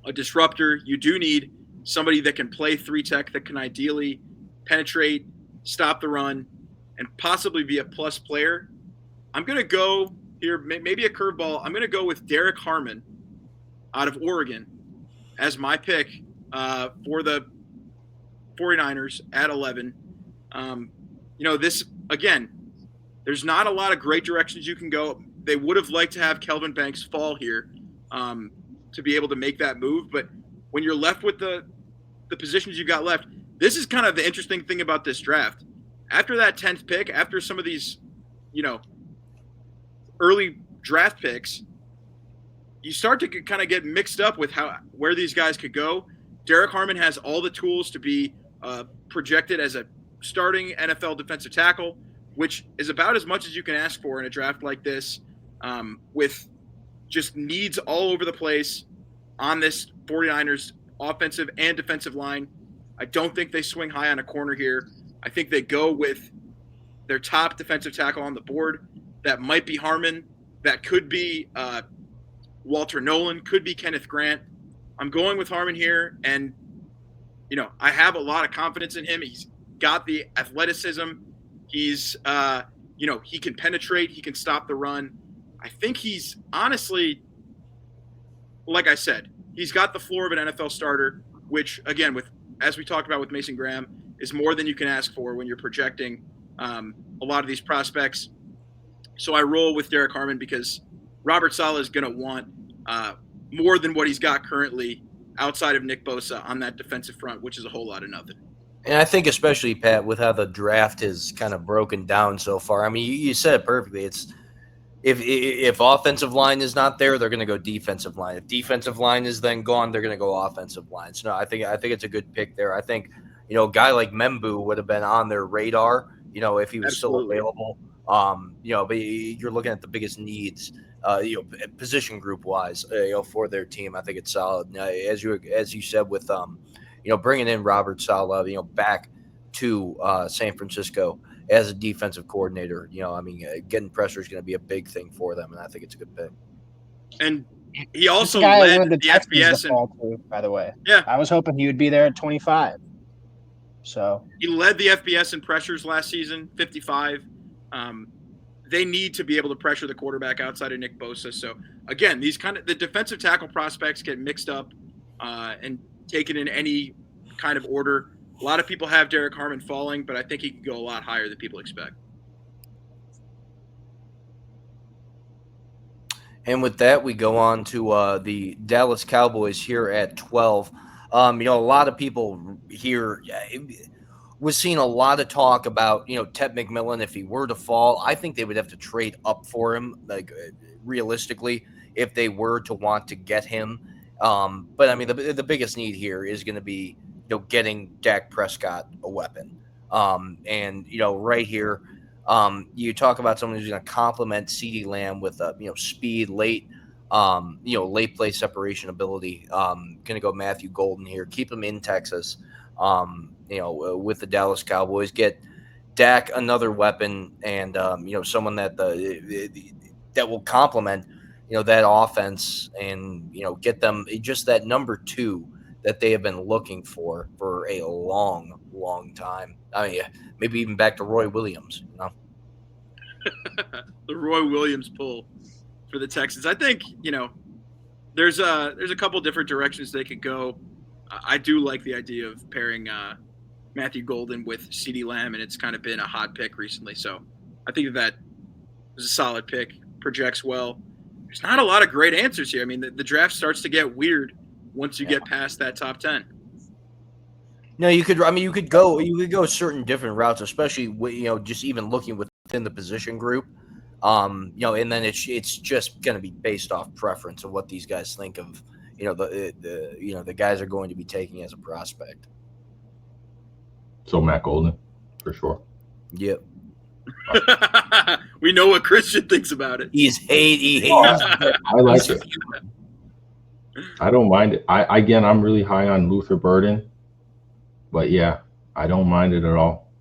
a disruptor. You do need somebody that can play 3-tech, that can ideally penetrate, stop the run, and possibly be a plus player. I'm going to go here, maybe a curveball. I'm going to go with Derek Harmon out of Oregon as my pick for the 49ers at 11. This, again, there's not a lot of great directions you can go. They would have liked to have Kelvin Banks fall here to be able to make that move. But when you're left with the positions you got left, this is kind of the interesting thing about this draft. After that 10th pick, after some of these, early draft picks, you start to kind of get mixed up with where these guys could go. Derek Harmon has all the tools to be projected as a starting NFL defensive tackle, which is about as much as you can ask for in a draft like this, with just needs all over the place on this 49ers offensive and defensive line. I don't think they swing high on a corner here. I think they go with their top defensive tackle on the board. That might be Harmon. That could be Walter Nolan, could be Kenneth Grant. I'm going with Harmon here, and I have a lot of confidence in him. He's got the athleticism. He's he can penetrate, he can stop the run. I think he's honestly like I said, he's got the floor of an NFL starter, which again, as we talked about with Mason Graham, is more than you can ask for when you're projecting a lot of these prospects. So I roll with Derek Harmon because Robert Saleh is going to want more than what he's got currently outside of Nick Bosa on that defensive front, which is a whole lot of nothing. And I think especially, Pat, with how the draft is kind of broken down so far, I mean, you said it perfectly. It's if offensive line is not there, they're going to go defensive line. If defensive line is then gone, they're going to go offensive line. So no, I think it's a good pick there. I think, a guy like Membu would have been on their radar, if he was still available. But you're looking at the biggest needs, position group wise, for their team. I think it's solid. As you said with, bringing in Robert Saleh, back to San Francisco as a defensive coordinator, getting pressure is going to be a big thing for them, and I think it's a good pick. And he also led the FBS by the way. Yeah, I was hoping he would be there at 25. So he led the FBS in pressures last season, 55. They need to be able to pressure the quarterback outside of Nick Bosa. So again, the defensive tackle prospects get mixed up and taken in any kind of order. A lot of people have Derek Harmon falling, but I think he can go a lot higher than people expect. And with that, we go on to the Dallas Cowboys here at 12. A lot of people here was seeing a lot of talk about, Ted McMillan. If he were to fall, I think they would have to trade up for him, like realistically, if they were to want to get him. But I mean, the biggest need here is going to be, getting Dak Prescott a weapon. And right here, you talk about someone who's going to complement CeeDee Lamb with speed, late play separation ability. Going to go Matthew Golden here. Keep him in Texas. With the Dallas Cowboys, get Dak another weapon, and someone that that will complement that offense, and get them just that number 2 that they have been looking for a long, long time. I mean, maybe even back to Roy Williams. The Roy Williams pull for the Texans. I think there's a couple different directions they could go. I do like the idea of pairing Matthew Golden with CeeDee Lamb, and it's kind of been a hot pick recently. So I think that was a solid pick, projects well. There's not a lot of great answers here. I mean, the draft starts to get weird once you get past that top 10. No, you could go certain different routes, especially just even looking within the position group. And then it's just going to be based off preference of what these guys think of, the guys are going to be taking as a prospect. So Matt Golden, for sure. Yep. We know what Christian thinks about it. He hates. I like it. I don't mind it. I'm really high on Luther Burden, but yeah, I don't mind it at all.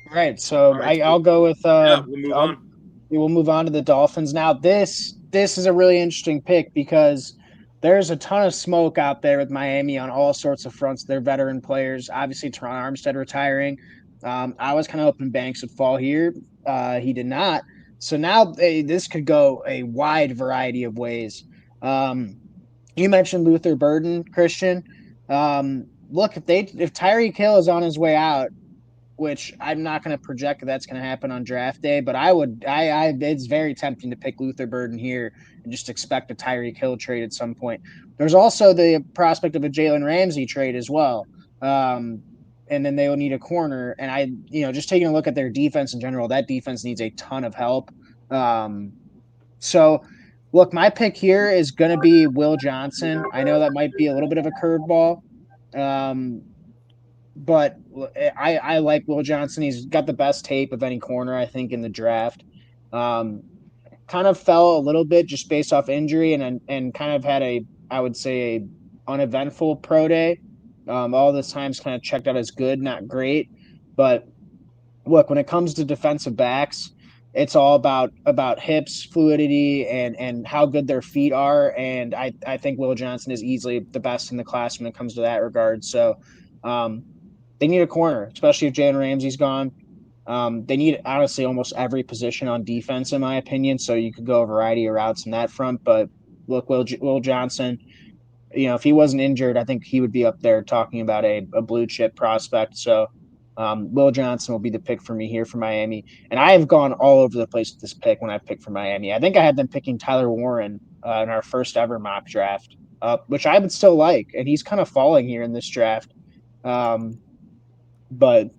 All right, so I'll go with. We'll move on. We'll move on to the Dolphins now. This is a really interesting pick because there's a ton of smoke out there with Miami on all sorts of fronts. They're veteran players. Obviously, Teron Armstead retiring. I was kind of hoping Banks would fall here. He did not. So now this could go a wide variety of ways. You mentioned Luther Burden, Christian. Look, if Tyreek Hill is on his way out, which I'm not going to project that's going to happen on draft day, but it's very tempting to pick Luther Burden here and just expect a Tyreek Hill trade at some point. There's also the prospect of a Jalen Ramsey trade as well. And then they will need a corner. And just taking a look at their defense in general, that defense needs a ton of help. So look, my pick here is going to be Will Johnson. I know that might be a little bit of a curveball. But I like Will Johnson. He's got the best tape of any corner, I think, in the draft. Kind of fell a little bit just based off injury and kind of had a uneventful pro day. All the times kind of checked out as good, not great. But look, when it comes to defensive backs, it's all about hips, fluidity, and how good their feet are. And I think Will Johnson is easily the best in the class when it comes to that regard. So they need a corner, especially if Jalen Ramsey's gone. They need honestly almost every position on defense, in my opinion. So you could go a variety of routes in that front. But look, Will Johnson, if he wasn't injured, I think he would be up there talking about a blue chip prospect. So Will Johnson will be the pick for me here for Miami. And I have gone all over the place with this pick when I picked for Miami. I think I had them picking Tyler Warren in our first ever mock draft, which I would still like. And he's kind of falling here in this draft. But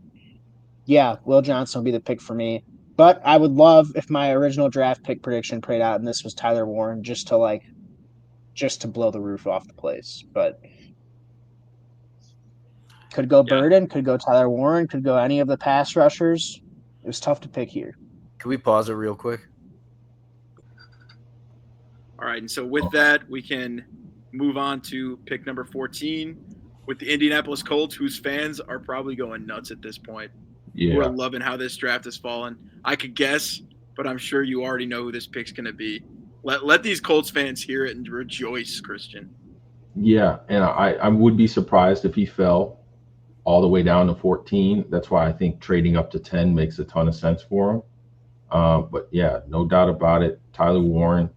yeah, Will Johnson will be the pick for me. But I would love if my original draft pick prediction played out and this was Tyler Warren just to blow the roof off the place. But could go Burden, could go Tyler Warren, could go any of the pass rushers. It was tough to pick here. Can we pause it real quick? All right, and so with that, we can move on to pick number 14 with the Indianapolis Colts, whose fans are probably going nuts at this point. Yeah. We're loving how this draft has fallen. I could guess, but I'm sure you already know who this pick's going to be. Let these Colts fans hear it and rejoice, Christian. Yeah, and I would be surprised if he fell all the way down to 14. That's why I think trading up to 10 makes a ton of sense for him. But yeah, no doubt about it. Tyler Warren,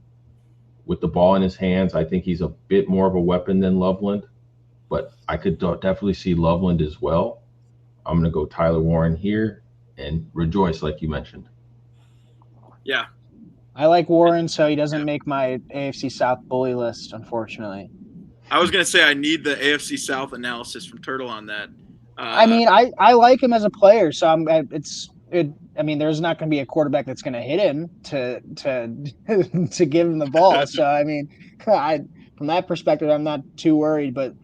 with the ball in his hands, I think he's a bit more of a weapon than Loveland, but I could definitely see Loveland as well. I'm going to go Tyler Warren here and rejoice, like you mentioned. Yeah. I like Warren, so he doesn't make my AFC South bully list, unfortunately. I was going to say I need the AFC South analysis from Turtle on that. I mean, I like him as a player, so I mean, there's not going to be a quarterback that's going to hit him to give him the ball. So I mean, from that perspective, I'm not too worried. But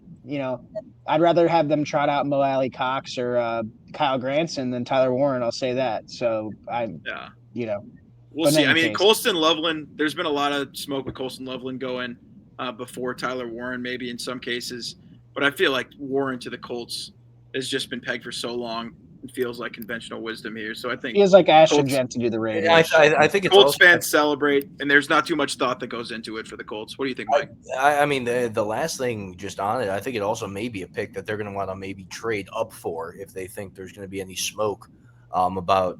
I'd rather have them trot out Mo Alley Cox or Kyle Granson than Tyler Warren. I'll say that. So we'll see. I mean, Colston Loveland. There's been a lot of smoke with Colston Loveland going before Tyler Warren, maybe in some cases. But I feel like Warren to the Colts has just been pegged for so long. It feels like conventional wisdom here. So I think he is like Ashton Gent to do the Raiders. I think it's Colts fans celebrate, and there's not too much thought that goes into it for the Colts. What do you think, Mike? I mean, the last thing just on it, I think it also may be a pick that they're going to want to maybe trade up for if they think there's going to be any smoke about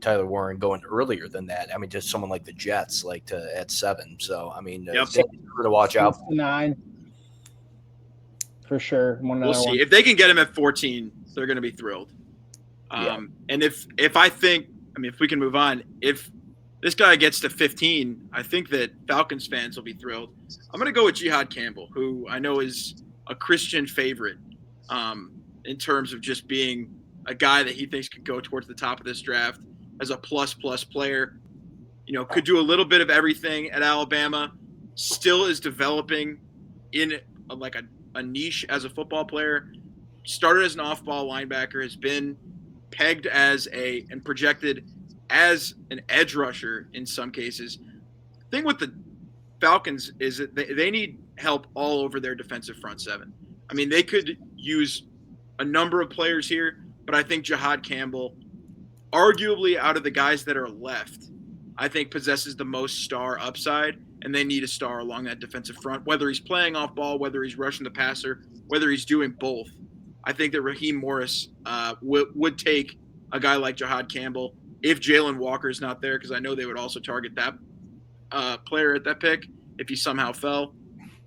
Tyler Warren going earlier than that. I mean, just someone like the Jets, at 7. So I mean, to watch out for 9 for sure. We'll see if they can get him at 14. They're going to be thrilled. And if we can move on, if this guy gets to 15, I think that Falcons fans will be thrilled. I'm going to go with Jihad Campbell, who I know is a Christian favorite in terms of just being a guy that he thinks could go towards the top of this draft as a plus player. Could do a little bit of everything at Alabama, still is developing in a niche as a football player. Started as an off-ball linebacker, has been pegged and projected as an edge rusher in some cases. The thing with the Falcons is that they need help all over their defensive front 7. I mean, they could use a number of players here, but I think Jihad Campbell, arguably out of the guys that are left, I think possesses the most star upside, and they need a star along that defensive front, whether he's playing off ball, whether he's rushing the passer, whether he's doing both. I think that Raheem Morris would take a guy like Jihad Campbell if Jalen Walker is not there, because I know they would also target that player at that pick if he somehow fell.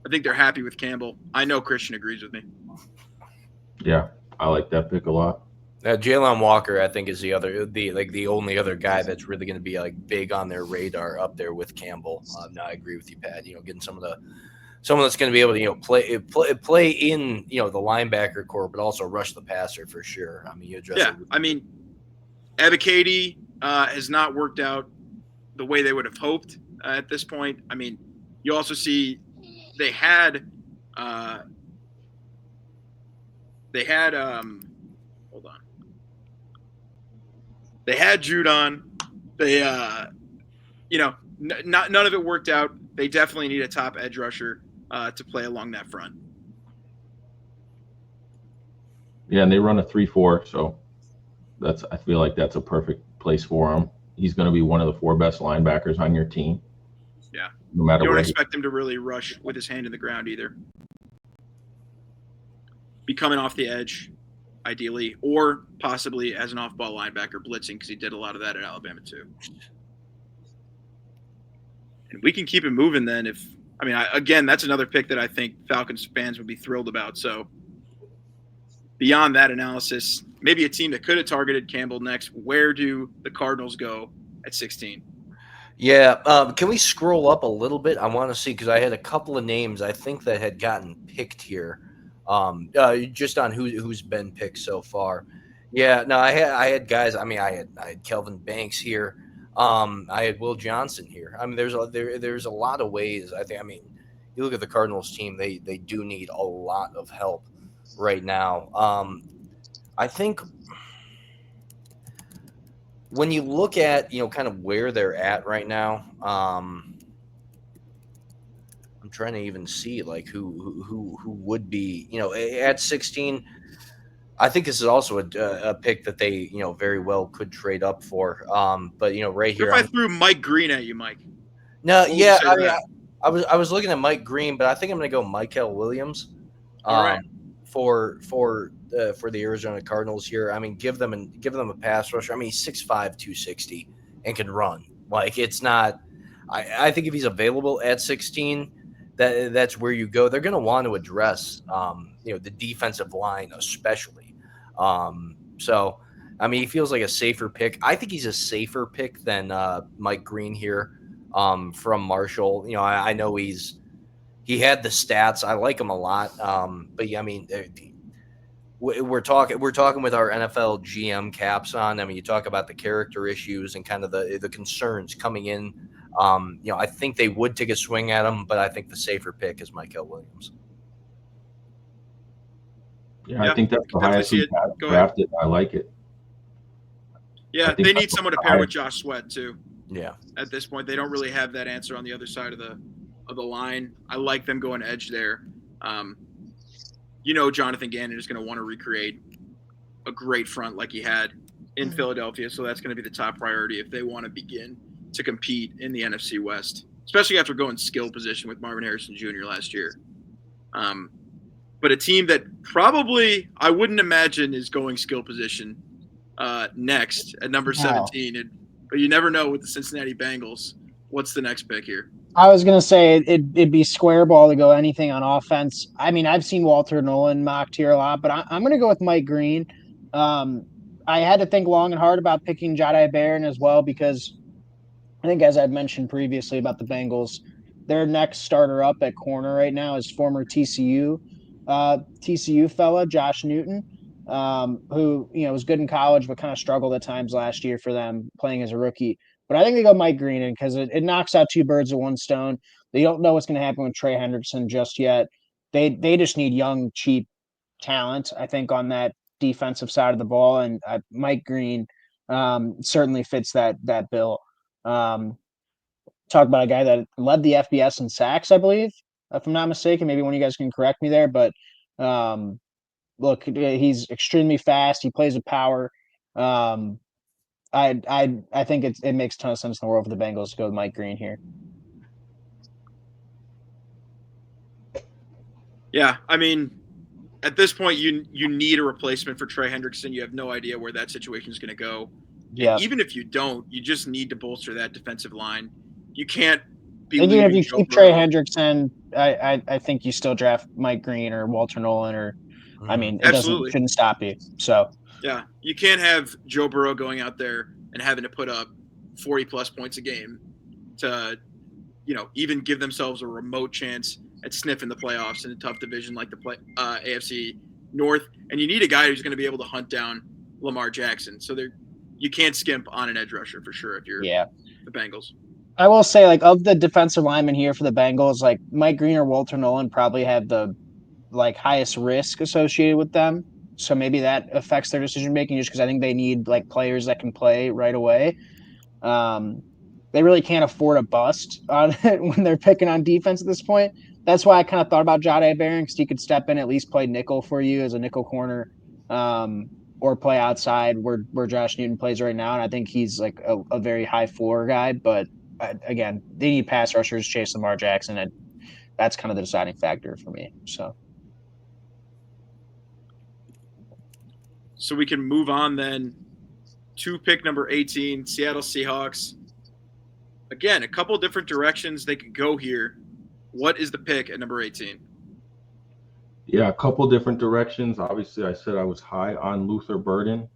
I think they're happy with Campbell. I know Christian agrees with me. Yeah, I like that pick a lot. Jalen Walker, I think, is the only other guy that's really going to be big on their radar up there with Campbell. No, I agree with you, Pat. Getting someone that's going to be able to play in the linebacker core, but also rush the passer for sure. I mean, Ebiketie has not worked out the way they would have hoped at this point. I mean, you also see they had hold on. They had Judon. They none of it worked out. They definitely need a top edge rusher to play along that front. Yeah, and they run a 3-4, so I feel like that's a perfect place for him. He's going to be one of the 4 best linebackers on your team. Yeah. No matter what. You don't expect him to really rush with his hand in the ground either. Be coming off the edge. ideally, or possibly as an off-ball linebacker blitzing because he did a lot of that at Alabama too. And we can keep it moving then. Again, that's another pick that I think Falcons fans would be thrilled about. So beyond that analysis, maybe a team that could have targeted Campbell next. Where do the Cardinals go at 16? Yeah, can we scroll up a little bit? I want to see because I had a couple of names I think that had gotten picked here, just on who's been picked so far. Yeah, no, I had guys. I had Kelvin Banks here. I had Will Johnson here. There's a lot of ways. You look at the Cardinals team; they do need a lot of help right now. I think. When you look at, kind of where they're at right now, I'm trying to even see like who would be, at 16. I think this is also a pick that they, very well could trade up for. But right here, if I threw Mike Green at you, Mike. No, yeah, I was looking at Mike Green, but I think I'm going to go Mykel Williams. All right. For the Arizona Cardinals here. Give them a pass rusher. He's 6'5", 260 and can run. Like, it's not I think if he's available at 16, that's where you go. They're going to want to address the defensive line especially. So he feels like a safer pick. I think he's a safer pick than Mike Green here from Marshall. I know he had the stats. I like him a lot. But yeah, we're talking with our NFL GM caps on. You talk about the character issues and kind of the concerns coming in. I think they would take a swing at him, but I think the safer pick is Mykel Williams. Yeah, I think that's the highest he drafted. I like it. Yeah, they need someone to pair with Josh Sweat too. Yeah. At this point, they don't really have that answer on the other side of the line. I like them going edge there. Jonathan Gannon is going to want to recreate a great front like he had in Philadelphia, so that's going to be the top priority if they want to begin to compete in the NFC West, especially after going skill position with Marvin Harrison Jr. last year. But a team that probably I wouldn't imagine is going skill position next at number 17. But you never know with the Cincinnati Bengals. What's the next pick here? I was going to say it'd be square ball to go anything on offense. I've seen Walter Nolan mocked here a lot, but I'm going to go with Mike Green. I had to think long and hard about picking Jahdae Barron as well because I think, as I'd mentioned previously about the Bengals, their next starter up at corner right now is former TCU fella Josh Newton, who was good in college but kind of struggled at times last year for them playing as a rookie. But I think they go Mike Green in because it knocks out two birds with one stone. They don't know what's going to happen with Trey Hendrickson just yet. They just need young, cheap talent, I think, on that defensive side of the ball. And Mike Green certainly fits that bill. Talk about a guy that led the FBS in sacks, I believe, if I'm not mistaken. Maybe one of you guys can correct me there. But look, he's extremely fast. He plays with power. I think it makes a ton of sense in the world for the Bengals to go with Mike Green here. Yeah, at this point, you need a replacement for Trey Hendrickson. You have no idea where that situation is going to go. Yeah. Even if you don't, you just need to bolster that defensive line. You can't be. Even if you keep Trey Hendrickson, I think you still draft Mike Green or Walter Nolan or. It shouldn't stop you. So. Yeah, you can't have Joe Burrow going out there and having to put up 40-plus points a game to, even give themselves a remote chance at sniffing the playoffs in a tough division like the AFC North. And you need a guy who's going to be able to hunt down Lamar Jackson. So you can't skimp on an edge rusher for sure if you're the Bengals. I will say, of the defensive linemen here for the Bengals, Mike Green or Walter Nolan probably have the highest risk associated with them. So maybe that affects their decision making just because I think they need players that can play right away. They really can't afford a bust on it when they're picking on defense at this point. That's why I kind of thought about Jahdae Barron because he could step in, at least play nickel for you as a nickel corner, or play outside where Josh Newton plays right now. And I think he's a very high floor guy. But again, they need pass rushers, chase Lamar Jackson, and that's kind of the deciding factor for me. So. So we can move on then to pick number 18, Seattle Seahawks. Again, a couple different directions they could go here. What is the pick at number 18? Yeah, a couple different directions. Obviously, I said I was high on Luther Burden.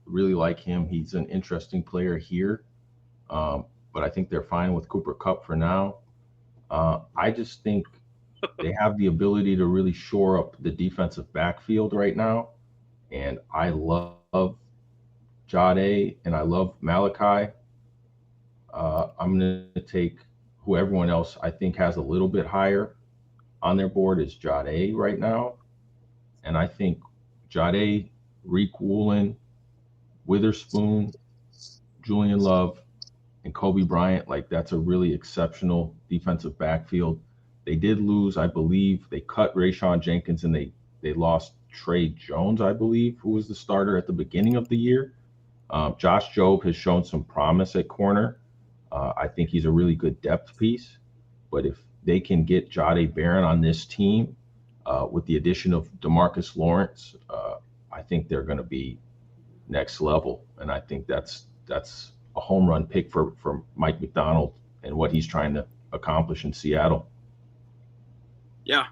Really like him. He's an interesting player here. But I think they're fine with Cooper Kupp for now. I just think they have the ability to really shore up the defensive backfield right now. And I love Jade and I love Malachi. I'm going to take who everyone else I think has a little bit higher on their board is Jade right now. And I think Jade, Reek Woolen, Witherspoon, Julian Love, and Kobe Bryant, like that's a really exceptional defensive backfield. They did lose, I believe. They cut Rayshawn Jenkins and they lost Trey Jones, I believe, who was the starter at the beginning of the year. Josh Jobe has shown some promise at corner. I think he's a really good depth piece. But if they can get Jahdae Barron on this team with the addition of DeMarcus Lawrence, I think they're going to be next level. And I think that's a home run pick for Mike Macdonald and what he's trying to accomplish in Seattle. Yeah.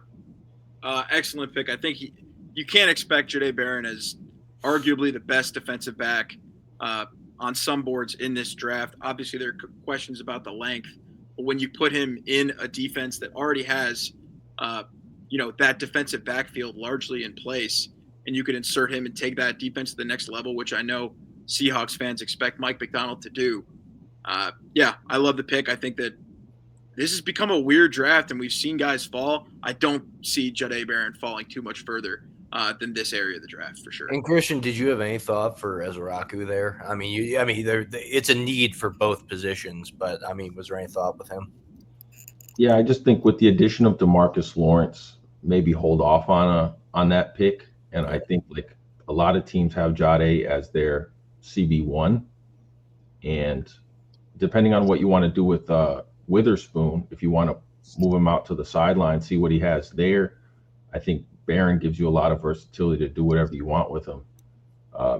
Excellent pick. I think you can't expect Jahdae Barron as arguably the best defensive back on some boards in this draft. Obviously, there are questions about the length. But when you put him in a defense that already has, that defensive backfield largely in place, and you can insert him and take that defense to the next level, which I know Seahawks fans expect Mike Macdonald to do. I love the pick. I think that this has become a weird draft, and we've seen guys fall. I don't see Jahdae Barron falling too much further than this area of the draft for sure. And Christian, did you have any thought for Ezraku there? I mean, it's a need for both positions, but I mean, was there any thought with him? Yeah, I just think with the addition of DeMarcus Lawrence, maybe hold off on that pick. And I think like a lot of teams have Jahdae as their CB1, and depending on what you want to do with Witherspoon, if you want to move him out to the sideline, see what he has there, I think Barron gives you a lot of versatility to do whatever you want with him.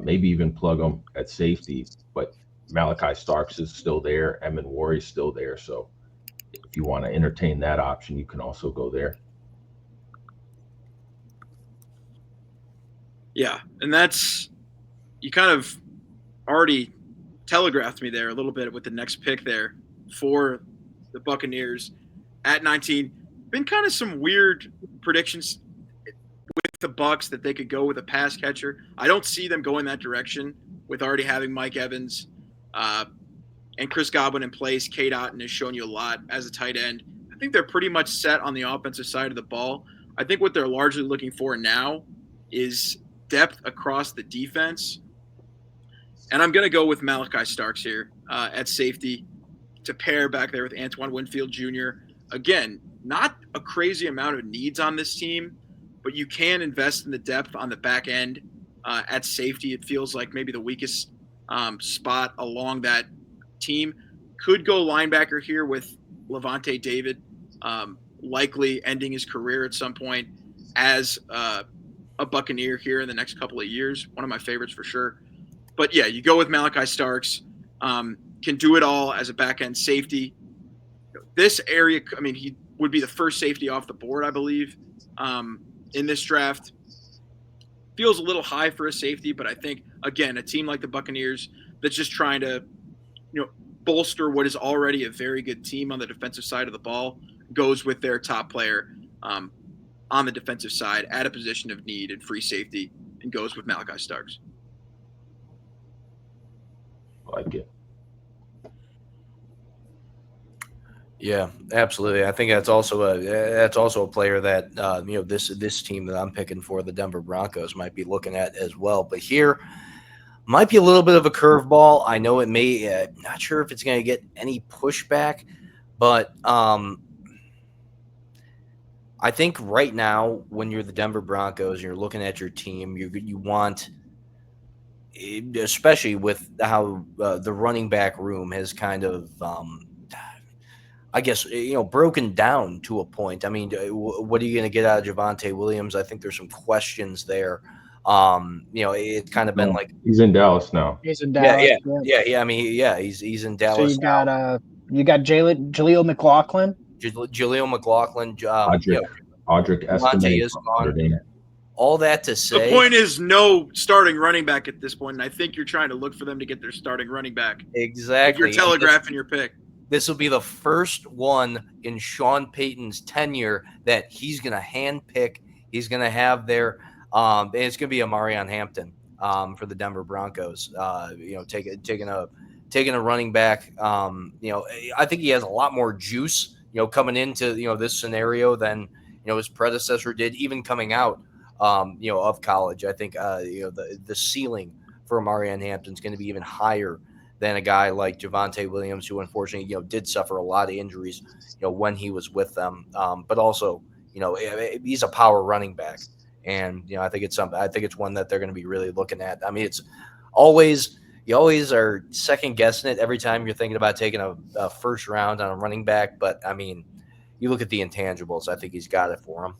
Maybe even plug him at safety, but Malachi Starks is still there. Emmett Ward is still there. So if you want to entertain that option, you can also go there. Yeah, and you kind of already telegraphed me there a little bit with the next pick there for the Buccaneers at 19. Been kind of some weird predictions with the Bucs that they could go with a pass catcher. I don't see them going that direction with already having Mike Evans and Chris Godwin in place. Cade Otton has shown you a lot as a tight end. I think they're pretty much set on the offensive side of the ball. I think what they're largely looking for now is depth across the defense. And I'm going to go with Malachi Starks here at safety to pair back there with Antoine Winfield Jr. Again, not a crazy amount of needs on this team, but you can invest in the depth on the back end at safety. It feels like maybe the weakest spot along that team. Could go linebacker here with Levante David, likely ending his career at some point as a Buccaneer here in the next couple of years. One of my favorites for sure. But yeah, you go with Malachi Starks. Can do it all as a back-end safety. This area, I mean, he would be the first safety off the board, I believe, in this draft. Feels a little high for a safety, but I think, again, a team like the Buccaneers that's just trying to, bolster what is already a very good team on the defensive side of the ball goes with their top player on the defensive side at a position of need and free safety and goes with Malachi Starks. I like it. Yeah, absolutely. I think that's also a player that this team that I'm picking for, the Denver Broncos, might be looking at as well. But here might be a little bit of a curveball. I know it may. Not sure if it's going to get any pushback, but I think right now when you're the Denver Broncos and you're looking at your team, you want, especially with how the running back room has kind of. I guess, broken down to a point. I mean, what are you going to get out of Javonte Williams? I think there's some questions there It's kind of been like he's in Dallas now. He's in Dallas. I mean, he's in Dallas. So you got Jaleel McLaughlin, Jaleel McLaughlin, Audric Monte Estime is from gone. Notre Dame. All that to say, the point is no starting running back at this point, and I think you're trying to look for them to get their starting running back. Exactly. If you're telegraphing your pick. This will be the first one in Sean Payton's tenure that he's going to handpick. He's going to have their and it's going to be Amarian Hampton for the Denver Broncos. Taking a running back. I think he has a lot more juice, coming into this scenario than his predecessor did, even coming out of college. I think the ceiling for Amarian Hampton is going to be even higher than a guy like Javonte Williams, who unfortunately did suffer a lot of injuries when he was with them. But also he's a power running back, and I think it's one that they're going to be really looking at. I mean, it's you always are second guessing it every time you're thinking about taking a first round on a running back. But I mean, you look at the intangibles. I think he's got it for him.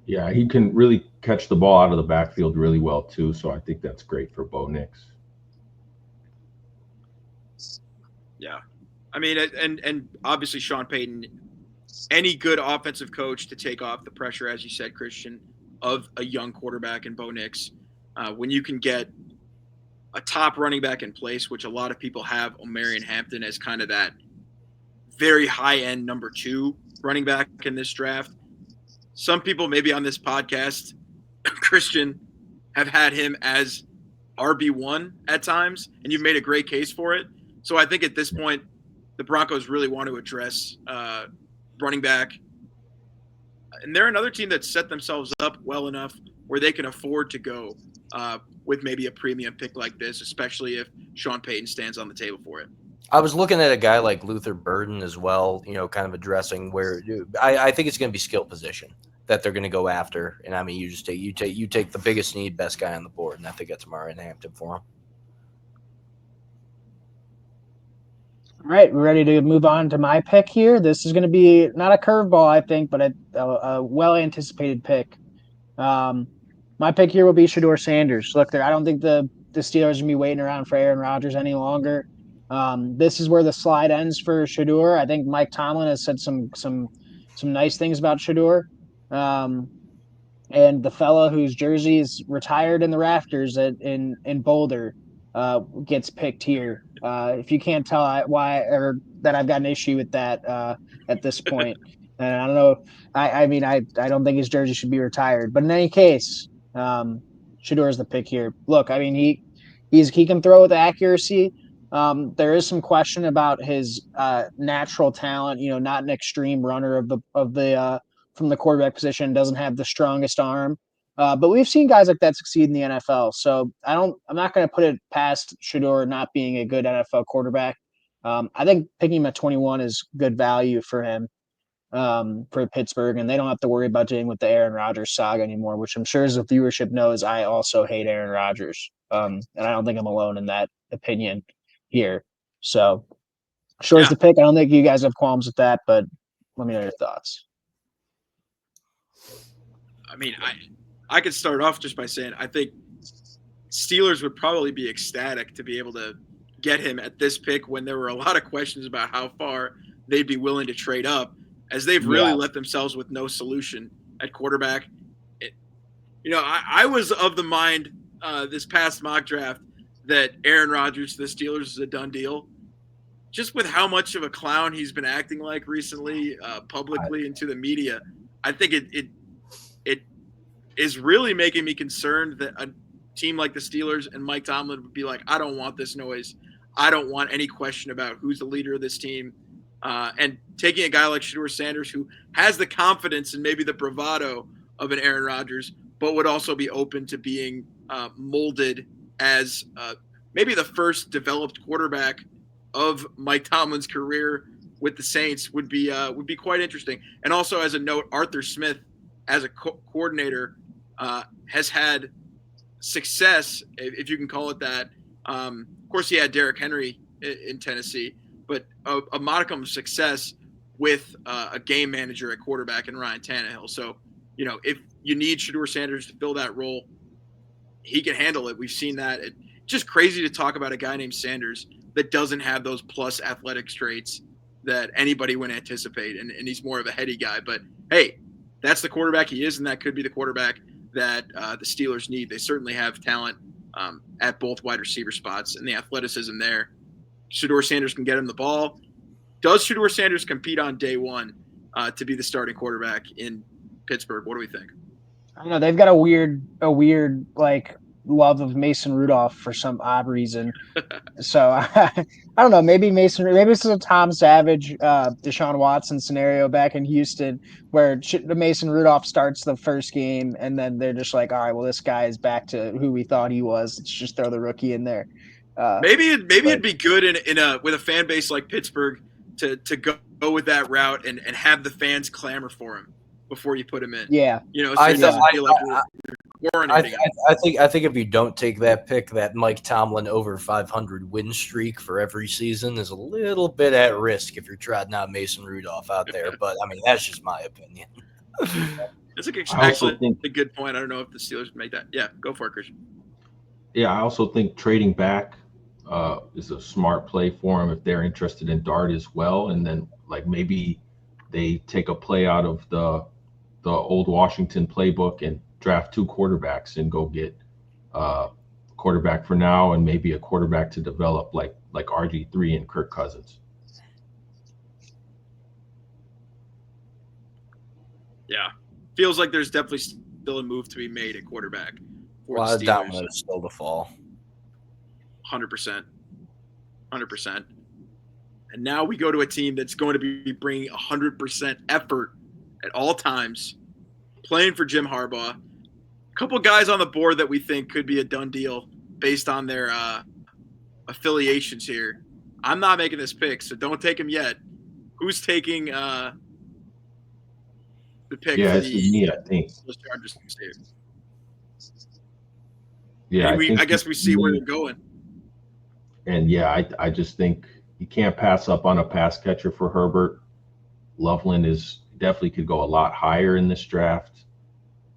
Yeah, he can really catch the ball out of the backfield really well too. So I think that's great for Bo Nix. Yeah, I mean, and obviously Sean Payton, any good offensive coach to take off the pressure, as you said, Christian, of a young quarterback in Bo Nix, when you can get a top running back in place, which a lot of people have Amarian Hampton as kind of that very high-end number 2 running back in this draft. Some people maybe on this podcast, Christian, have had him as RB1 at times, and you've made a great case for it. So I think at this point, the Broncos really want to address running back. And they're another team that set themselves up well enough where they can afford to go with maybe a premium pick like this, especially if Sean Payton stands on the table for it. I was looking at a guy like Luther Burden as well, kind of addressing where I think it's going to be skill position that they're going to go after. And I mean, you take the biggest need, best guy on the board, and I think that's Amarian Hampton for him. All right, we're ready to move on to my pick here. This is going to be not a curveball, I think, but a well-anticipated pick. My pick here will be Shedeur Sanders. Look, I don't think the Steelers are going to be waiting around for Aaron Rodgers any longer. This is where the slide ends for Shedeur. I think Mike Tomlin has said some nice things about Shedeur. And the fellow whose jersey is retired in the rafters in Boulder gets picked here. If you can't tell that I've got an issue with that at this point. And I don't know. I mean, I don't think his jersey should be retired. But in any case, Shedeur is the pick here. Look, I mean, he can throw with accuracy. There is some question about his natural talent. Not an extreme runner from the quarterback position. Doesn't have the strongest arm. But we've seen guys like that succeed in the NFL. So I'm not going to put it past Shedeur not being a good NFL quarterback. I think picking him at 21 is good value for him for Pittsburgh, and they don't have to worry about dealing with the Aaron Rodgers saga anymore, which I'm sure as the viewership knows, I also hate Aaron Rodgers. And I don't think I'm alone in that opinion here. So Shedeur's the pick. I don't think you guys have qualms with that, but let me know your thoughts. I mean, I could start off just by saying I think Steelers would probably be ecstatic to be able to get him at this pick when there were a lot of questions about how far they'd be willing to trade up, as they've really left themselves with no solution at quarterback. I was of the mind this past mock draft that Aaron Rodgers to the Steelers is a done deal. Just with how much of a clown he's been acting like recently, publicly and to the media, I think it is really making me concerned that a team like the Steelers and Mike Tomlin would be like, I don't want this noise. I don't want any question about who's the leader of this team. And taking a guy like Shedeur Sanders, who has the confidence and maybe the bravado of an Aaron Rodgers, but would also be open to being molded as maybe the first developed quarterback of Mike Tomlin's career with the Saints would be quite interesting. And also, as a note, Arthur Smith as a coordinator has had success, if you can call it that. Of course, he had Derrick Henry in Tennessee, but a modicum of success with a game manager at quarterback in Ryan Tannehill. So, you need Shedeur Sanders to fill that role. He can handle it. We've seen that. It's just crazy to talk about a guy named Sanders that doesn't have those plus athletic traits that anybody would anticipate, and he's more of a heady guy. But, hey, that's the quarterback he is, and that could be the quarterback that the Steelers need. They certainly have talent at both wide receiver spots and the athleticism there. Shedeur Sanders can get him the ball. Does Shedeur Sanders compete on day one to be the starting quarterback in Pittsburgh? What do we think? I don't know. They've got a weird like love of Mason Rudolph for some odd reason. So I don't know. Maybe this is a Tom Savage, Deshaun Watson scenario back in Houston, where Mason Rudolph starts the first game, and then they're just like, all right, well, this guy is back to who we thought he was. Let's just throw the rookie in there. Maybe it'd be good with a fan base like Pittsburgh to go with that route and have the fans clamor for him before you put him in. Yeah, so I think if you don't take that pick, that Mike Tomlin over 500 win streak for every season is a little bit at risk if you're trotting out Mason Rudolph out there. But I mean, that's just my opinion. It's actually a good point. I don't know if the Steelers make that. Yeah, go for it, Christian. Yeah, I also think trading back is a smart play for them if they're interested in Dart as well, and then like maybe they take a play out of the old Washington playbook and draft 2 quarterbacks and go get a quarterback for now and maybe a quarterback to develop like RG3 and Kirk Cousins. Yeah, feels like there's definitely still a move to be made at quarterback. A lot of dominoes still to fall. 100%. And now we go to a team that's going to be bringing 100% effort at all times, playing for Jim Harbaugh. A couple guys on the board that we think could be a done deal based on their affiliations here. I'm not making this pick, so don't take him yet. Who's taking the pick? Yeah, it's me, I think. Yeah, I guess we see where they're going. And yeah, I just think you can't pass up on a pass catcher for Herbert. Loveland definitely could go a lot higher in this draft.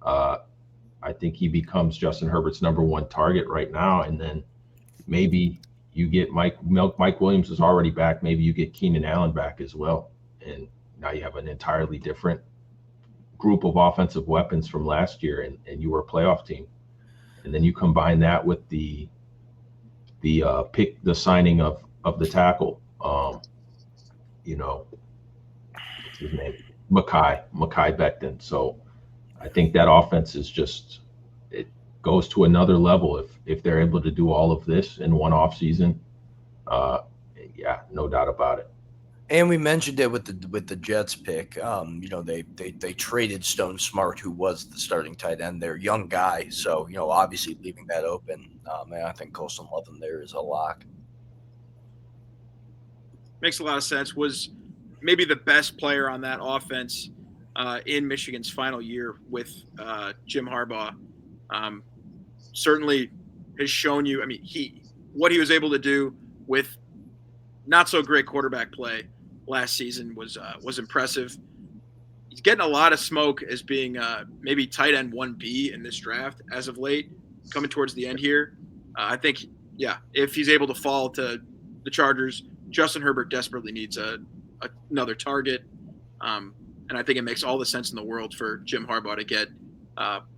I think he becomes Justin Herbert's number 1 target right now, and then maybe you get Mike Williams is already back. Maybe you get Keenan Allen back as well, and now you have an entirely different group of offensive weapons from last year, and you were a playoff team. And then you combine that with the signing of the tackle, what's his name? Mekhi Becton. So I think that offense is it goes to another level if they're able to do all of this in one off season. Yeah, no doubt about it. And we mentioned it with the Jets pick. They traded Stone Smart, who was the starting tight end, their young guy. So obviously leaving that open. I think Colson Loveland there is a lock. Makes a lot of sense. Was maybe the best player on that offense in Michigan's final year with Jim Harbaugh. Certainly has shown you. I mean, what he was able to do with not so great quarterback play last season was impressive. He's getting a lot of smoke as being maybe tight end 1B in this draft as of late, coming towards the end here. I think, if he's able to fall to the Chargers, Justin Herbert desperately needs another target. And I think it makes all the sense in the world for Jim Harbaugh to get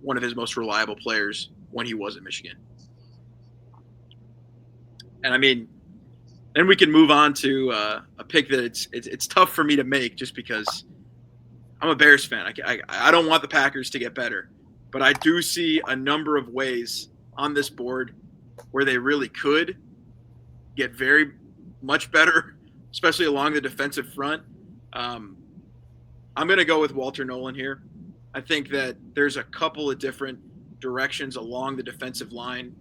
one of his most reliable players when he was at Michigan. And I mean, then we can move on to a pick that it's tough for me to make just because I'm a Bears fan. I don't want the Packers to get better, but I do see a number of ways on this board where they really could get very much better, especially along the defensive front. I'm going to go with Walter Nolan here. I think that there's a couple of different directions along the defensive line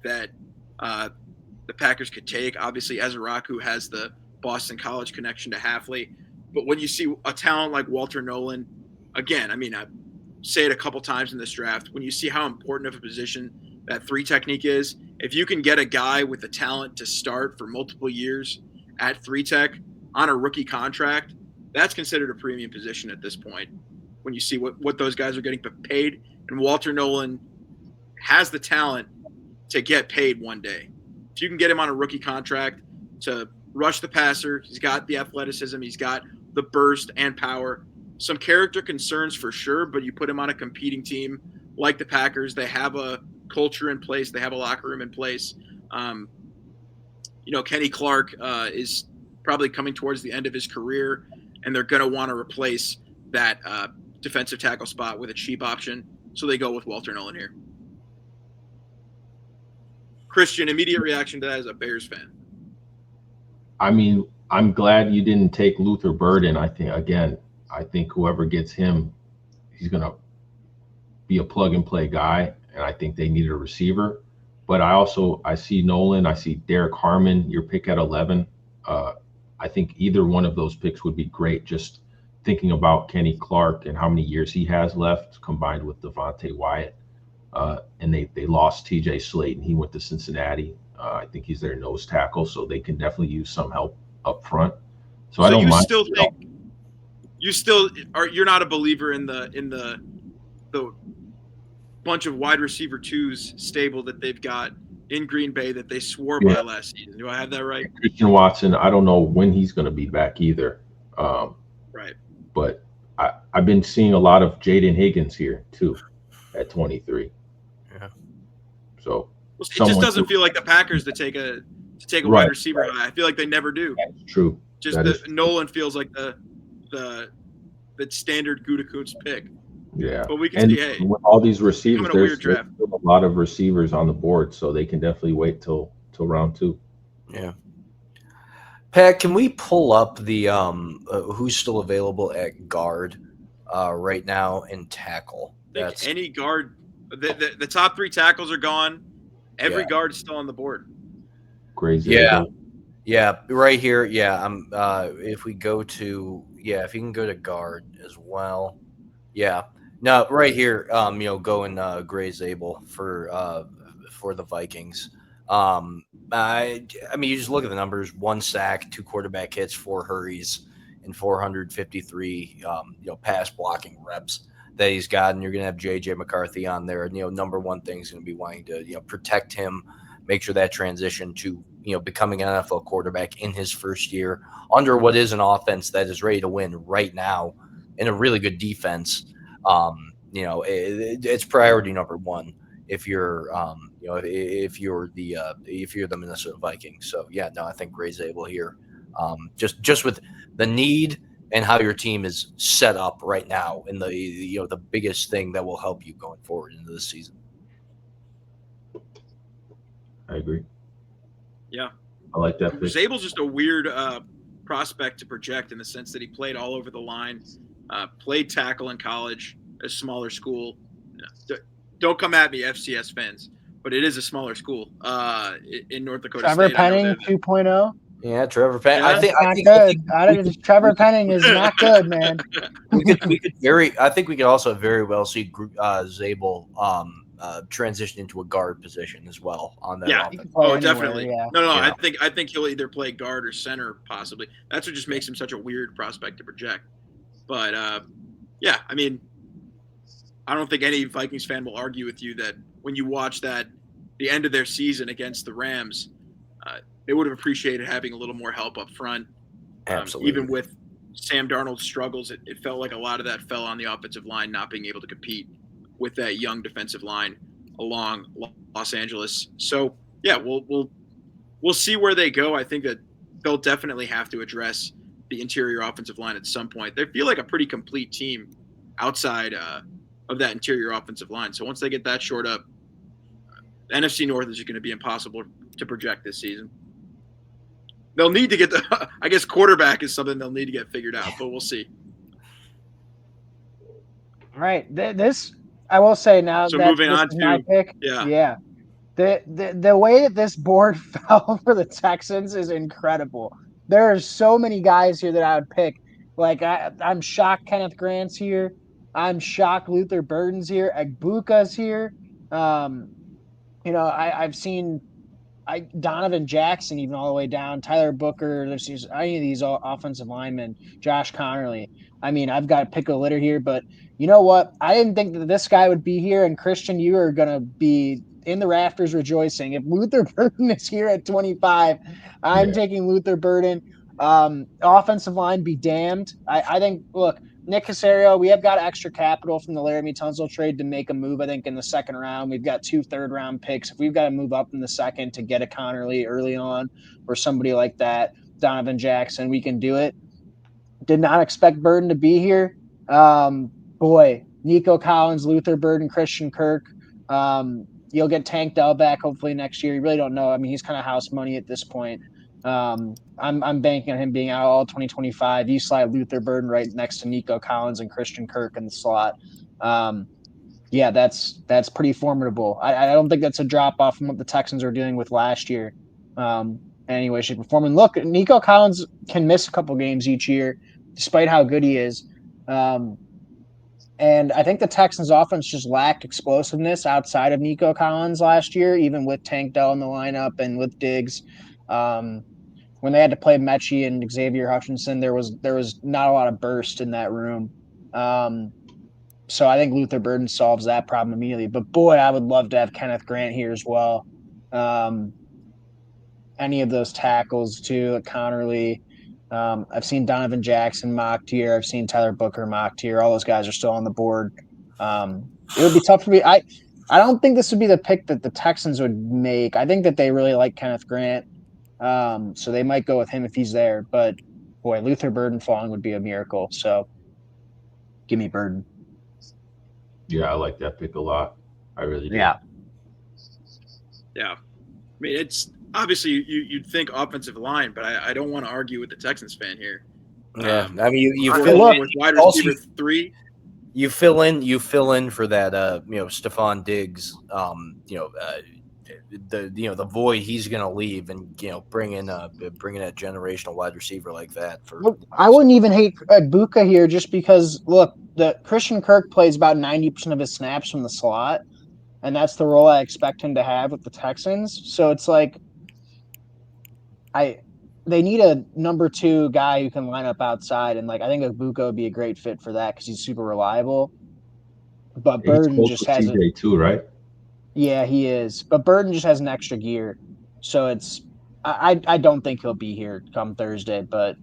that the Packers could take. Obviously, Ezra-Raku has the Boston College connection to Hafley. But when you see a talent like Walter Nolan, again, I mean, I say it a couple times in this draft, when you see how important of a position that 3 technique is, if you can get a guy with the talent to start for multiple years at 3 tech on a rookie contract, that's considered a premium position at this point. When you see what those guys are getting paid and Walter Nolan has the talent to get paid one day. If you can get him on a rookie contract to rush the passer, he's got the athleticism, he's got the burst and power. Some character concerns for sure, but you put him on a competing team like the Packers. They have a culture in place. They have a locker room in place. Kenny Clark is probably coming towards the end of his career, and they're going to want to replace that defensive tackle spot with a cheap option. So they go with Walter Nolan here. Christian, immediate reaction to that as a Bears fan. I mean, I'm glad you didn't take Luther Burden. I think whoever gets him, he's going to be a plug and play guy. And I think they needed a receiver. But I see Nolan, I see Derek Harmon, your pick at 11. I think either one of those picks would be great. Just thinking about Kenny Clark and how many years he has left combined with Devontae Wyatt. And they lost TJ Slayton. He went to Cincinnati. I think he's their nose tackle, so they can definitely use some help up front. So I don't mind. You're not a believer in the bunch of wide receiver twos stable that they've got in Green Bay that they swore by last season. Do I have that right? Christian Watson, I don't know when he's going to be back either. Right. But I've been seeing a lot of Jaden Higgins here too at 23. Yeah. So it just doesn't feel like the Packers to take a wide receiver high. I feel like they never do. That's true. Nolan feels like the standard Gutekunst pick. Yeah. But we can see, hey, with all these receivers, there's draft. a lot of receivers on the board, so they can definitely wait till round 2. Yeah. Pat, can we pull up the who's still available at guard right now and tackle? That's any guard. The top 3 tackles are gone. Every guard is still on the board. Crazy. Yeah, right here. Yeah, if we go to if you can go to guard as well. Yeah. No, right here, going Gray Zabel for the Vikings. I mean, you just look at the numbers: 1 sack, 2 quarterback hits, 4 hurries, and 453 pass blocking reps that he's got. And you're going to have JJ McCarthy on there. Number one thing is going to be wanting to protect him, make sure that transition to becoming an NFL quarterback in his first year under what is an offense that is ready to win right now and a really good defense. It's priority number 1 if you're if you're the Minnesota Vikings. So I think Gray's able here, just with the need and how your team is set up right now, and the biggest thing that will help you going forward into the season. I agree. Yeah, I like that. Zabel's just a weird prospect to project in the sense that he played all over the line, played tackle in college, a smaller school. Don't come at me, FCS fans, but it is a smaller school in North Dakota Trevor State. Penning 2.0. Yeah, Trevor Penning. Yeah. I think Trevor Penning is not good, man. I think we could also very well see Zabel transition into a guard position as well on that. Yeah. Offense. Oh, definitely. Yeah. No. Yeah. I think he'll either play guard or center, possibly. That's what just makes him such a weird prospect to project. But I mean, I don't think any Vikings fan will argue with you that when you watch the end of their season against the Rams, they would have appreciated having a little more help up front. Absolutely. Even with Sam Darnold's struggles, it felt like a lot of that fell on the offensive line not being able to compete with that young defensive line along Los Angeles. So we'll see where they go. I think that they'll definitely have to address the interior offensive line at some point. They feel like a pretty complete team outside of that interior offensive line. So once they get that shored up, the NFC North is going to be impossible to project this season. They'll need to get I guess quarterback is something they'll need to get figured out, but we'll see. Right. This, I will say now so that moving this on is my to pick. Yeah. The way that this board fell for the Texans is incredible. There are so many guys here that I would pick. Like I'm shocked Kenneth Grant's here. I'm shocked Luther Burden's here. Agbuka's here. I've seen Donovan Jackson, even all the way down, Tyler Booker, there's any of these offensive linemen, Josh Connerly. I mean, I've got to pick a litter here, but you know what? I didn't think that this guy would be here. And Christian, you are going to be in the rafters rejoicing. If Luther Burden is here at 25, I'm taking Luther Burden. Offensive line be damned. I think, look, Nick Caserio, we have got extra capital from the Laramie Tunsil trade to make a move, I think, in the second round. We've got 2 third-round picks. If we've got to move up in the second to get a Connerly early on or somebody like that, Donovan Jackson, we can do it. Did not expect Burden to be here. Boy, Nico Collins, Luther Burden, Christian Kirk. You'll get Tank Dell back hopefully next year. You really don't know. I mean, he's kind of house money at this point. I'm banking on him being out all 2025. You slide Luther Burden right next to Nico Collins and Christian Kirk in the slot. Yeah, that's pretty formidable. I don't think that's a drop off from what the Texans are dealing with last year. Anyway, shape, or form. And look, Nico Collins can miss a couple games each year, despite how good he is. And I think the Texans' offense just lacked explosiveness outside of Nico Collins last year, even with Tank Dell in the lineup and with Diggs. When they had to play Mechie and Xavier Hutchinson, there was not a lot of burst in that room. So I think Luther Burden solves that problem immediately. But boy, I would love to have Kenneth Grant here as well. Any of those tackles too, Connerly. I've seen Donovan Jackson mocked here. I've seen Tyler Booker mocked here. All those guys are still on the board. It would be tough for me. I don't think this would be the pick that the Texans would make. I think that they really like Kenneth Grant. So they might go with him if he's there. But boy, Luther Burden falling would be a miracle. So give me Burden. Yeah, I like that pick a lot. I really do. Yeah. Yeah. I mean, it's obviously you'd think offensive line, but I don't want to argue with the Texans fan here. Yeah, I mean, you fill fill in with wide receiver 3. You fill in for that, Stephon Diggs, the void he's going to leave, and bring in a generational wide receiver like that. I wouldn't even hate Buka here just because look, the Christian Kirk plays about 90% of his snaps from the slot, and that's the role I expect him to have with the Texans. So it's like they need a number 2 guy who can line up outside, and like I think Buka would be a great fit for that because he's super reliable. But Burden just has TJ too, right? Yeah, he is. But Burden just has an extra gear. So it's I don't think he'll be here come Thursday, but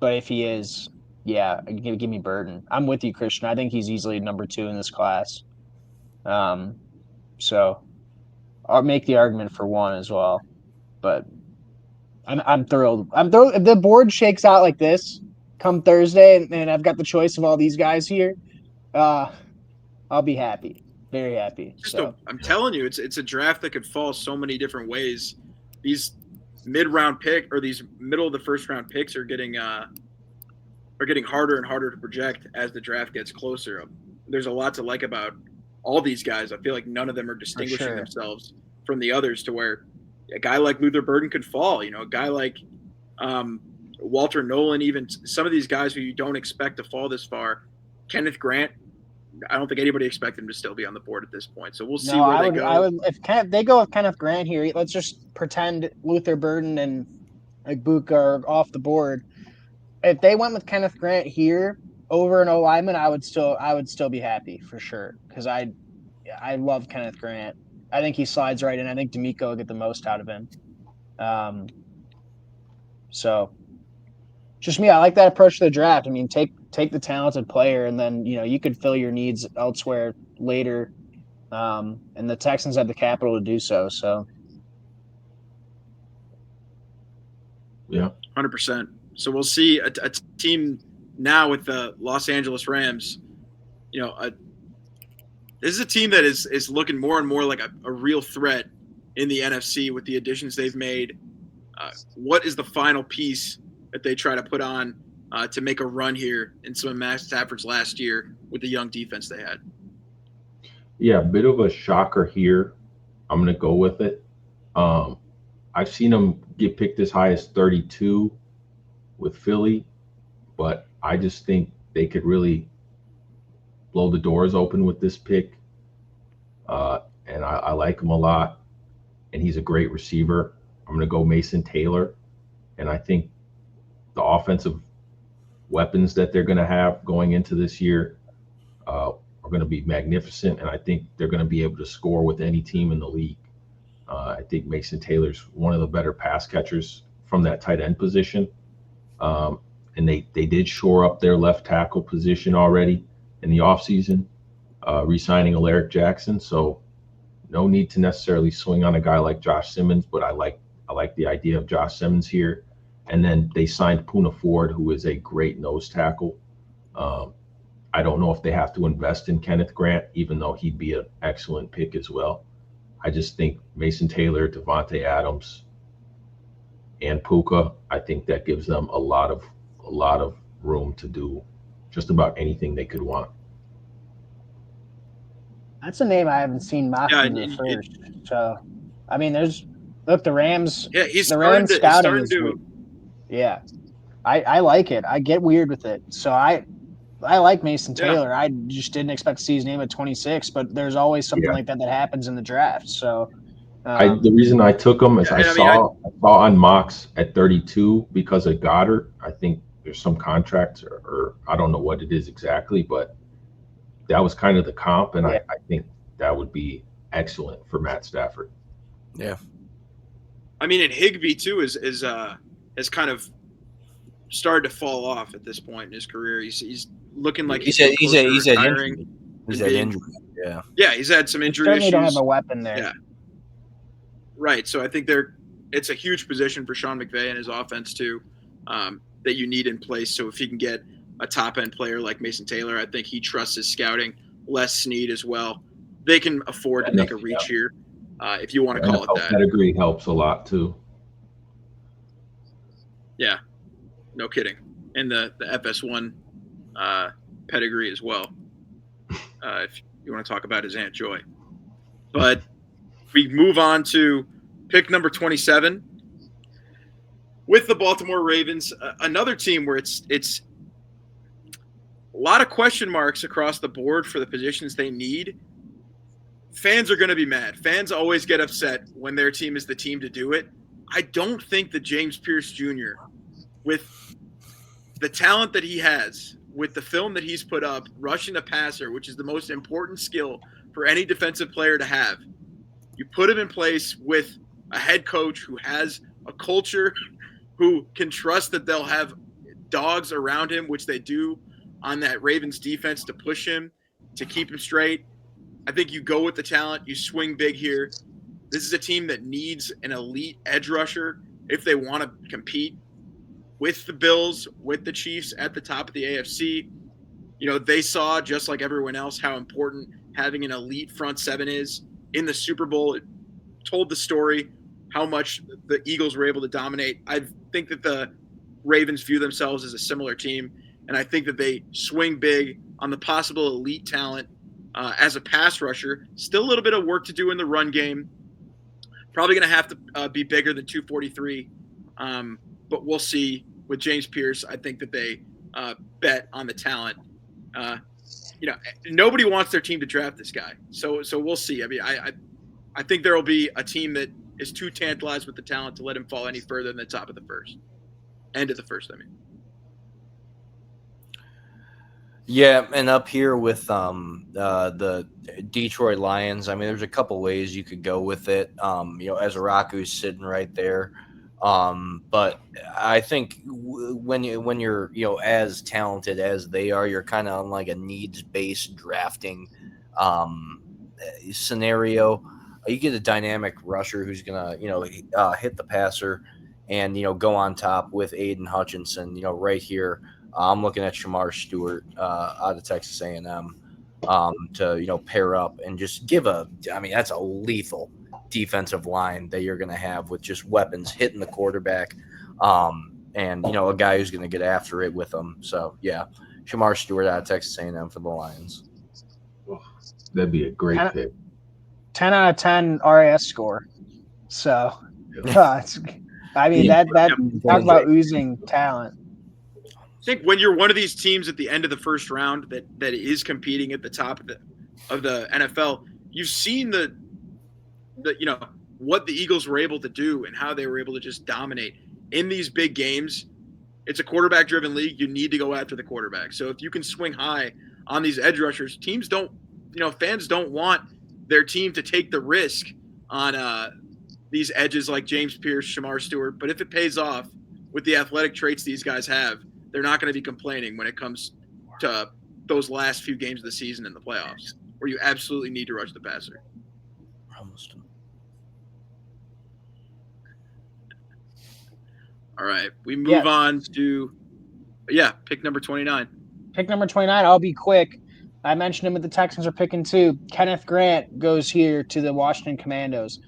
if he is, yeah, give me Burden. I'm with you, Christian. I think he's easily number 2 in this class. So I'll make the argument for 1 as well. But I'm thrilled. I'm thrilled if the board shakes out like this come Thursday and I've got the choice of all these guys here, I'll be happy. Very happy. I'm telling you, it's a draft that could fall so many different ways. These mid-round pick or these middle of the first round picks are getting harder and harder to project as the draft gets closer. There's a lot to like about all these guys. I feel like none of them are distinguishing themselves from the others to where a guy like Luther Burden could fall. A guy like Walter Nolan, even some of these guys who you don't expect to fall this far. Kenneth Grant, I don't think anybody expected him to still be on the board at this point. So we'll see where they go. If they go with Kenneth Grant here, let's just pretend Luther Burden and Buka are off the board. If they went with Kenneth Grant here over an O-lineman, I would still be happy for sure because I love Kenneth Grant. I think he slides right in. I think D'Amico will get the most out of him. So just me, I like that approach to the draft. I mean, take the talented player, and then you could fill your needs elsewhere later. And the Texans have the capital to do so. So, yeah, 100%. So we'll see a team now with the Los Angeles Rams. This is a team that is looking more and more like a real threat in the NFC with the additions they've made. What is the final piece that they try to put on to make a run here in some of Matt Stafford's last year with the young defense they had? Yeah, a bit of a shocker here. I'm going to go with it. I've seen them get picked as high as 32 with Philly, but I just think they could really blow the doors open with this pick. And I like them a lot. and he's a great receiver. I'm going to go Mason Taylor, and I think the offensive weapons that they're going to have going into this year are going to be magnificent, and I think they're going to be able to score with any team in the league. I think Mason Taylor's one of the better pass catchers from that tight end position. And they did shore up their left tackle position already in the offseason, re-signing Alaric Jackson. So no need to necessarily swing on a guy like Josh Simmons, but I like the idea of Josh Simmons here. And then they signed Poona Ford, who is a great nose tackle. I don't know if they have to invest in Kenneth Grant, even though he'd be an excellent pick as well. I just think Mason Taylor, Devontae Adams, and Puka, I think that gives them a lot of room to do just about anything they could want. That's a name I haven't seen mocked in the first. So, I mean, the Rams. Yeah, he's the Rams scouting is to. Yeah, I like it. I get weird with it. So I like Mason Taylor. I just didn't expect to see his name at 26, but there's always something like that happens in the draft. So the reason I took him is I saw on mocks at 32 because of Goddard. I think there's some contract or I don't know what it is exactly, but that was kind of the comp, and I think that would be excellent for Matt Stafford. Yeah. I mean, and Higbee too is kind of started to fall off at this point in his career. He's looking like he's had injury. He's had injury. Yeah. Yeah, he's had some injury certainly issues. Don't have a weapon there. Yeah. Right. So I think it's a huge position for Sean McVay and his offense too, that you need in place. So if he can get a top end player like Mason Taylor, I think he trusts his scouting. Les Snead as well. They can afford to make a reach here, if you want to call it that. Pedigree helps a lot too. Yeah, no kidding. And the FS1 pedigree as well, if you want to talk about his Aunt Joy. But we move on to pick number 27 with the Baltimore Ravens, another team where it's a lot of question marks across the board for the positions they need. Fans are going to be mad. Fans always get upset when their team is the team to do it. I don't think that James Pierce Jr., with the talent that he has, with the film that he's put up, rushing the passer, which is the most important skill for any defensive player to have, you put him in place with a head coach who has a culture, who can trust that they'll have dogs around him, which they do on that Ravens defense, to push him, to keep him straight. I think you go with the talent. You swing big here. This is a team that needs an elite edge rusher if they want to compete with the Bills, with the Chiefs at the top of the AFC. You know, they saw, just like everyone else, how important having an elite front seven is. In the Super Bowl, it told the story how much the Eagles were able to dominate. I think that the Ravens view themselves as a similar team, and I think that they swing big on the possible elite talent as a pass rusher. Still a little bit of work to do in the run game. Probably going to have to be bigger than 243, but we'll see. With James Pierce, I think that they bet on the talent. You know, nobody wants their team to draft this guy, so we'll see. I mean, I think there will be a team that is too tantalized with the talent to let him fall any further than the top of the first, end of the first. I mean. Yeah, and up here with the Detroit Lions, I mean, there's a couple ways you could go with it. You know, Ezraku's sitting right there, but I think when you're you know as talented as they are, you're kind of on like a needs-based drafting scenario. You get a dynamic rusher who's gonna hit the passer and go on top with Aiden Hutchinson. Right here. I'm looking at Shamar Stewart out of Texas A&M to pair up and just give that's a lethal defensive line that you're going to have with just weapons hitting the quarterback and a guy who's going to get after it with them. So yeah, Shamar Stewart out of Texas A&M for the Lions. That'd be a great pick. 10 out of 10 RAS score. So that talk about oozing talent. I think when you're one of these teams at the end of the first round that is competing at the top of the NFL, you've seen the what the Eagles were able to do and how they were able to just dominate in these big games. It's a quarterback-driven league. You need to go after the quarterback. So if you can swing high on these edge rushers, teams don't, fans don't want their team to take the risk on these edges like James Pierce, Shamar Stewart. But if it pays off with the athletic traits these guys have, they're not going to be complaining when it comes to those last few games of the season in the playoffs, where you absolutely need to rush the passer. All right, we move on to pick number 29. Pick number 29. I'll be quick. I mentioned him at the Texans are picking 2. Kenneth Grant goes here to the Washington Commandos.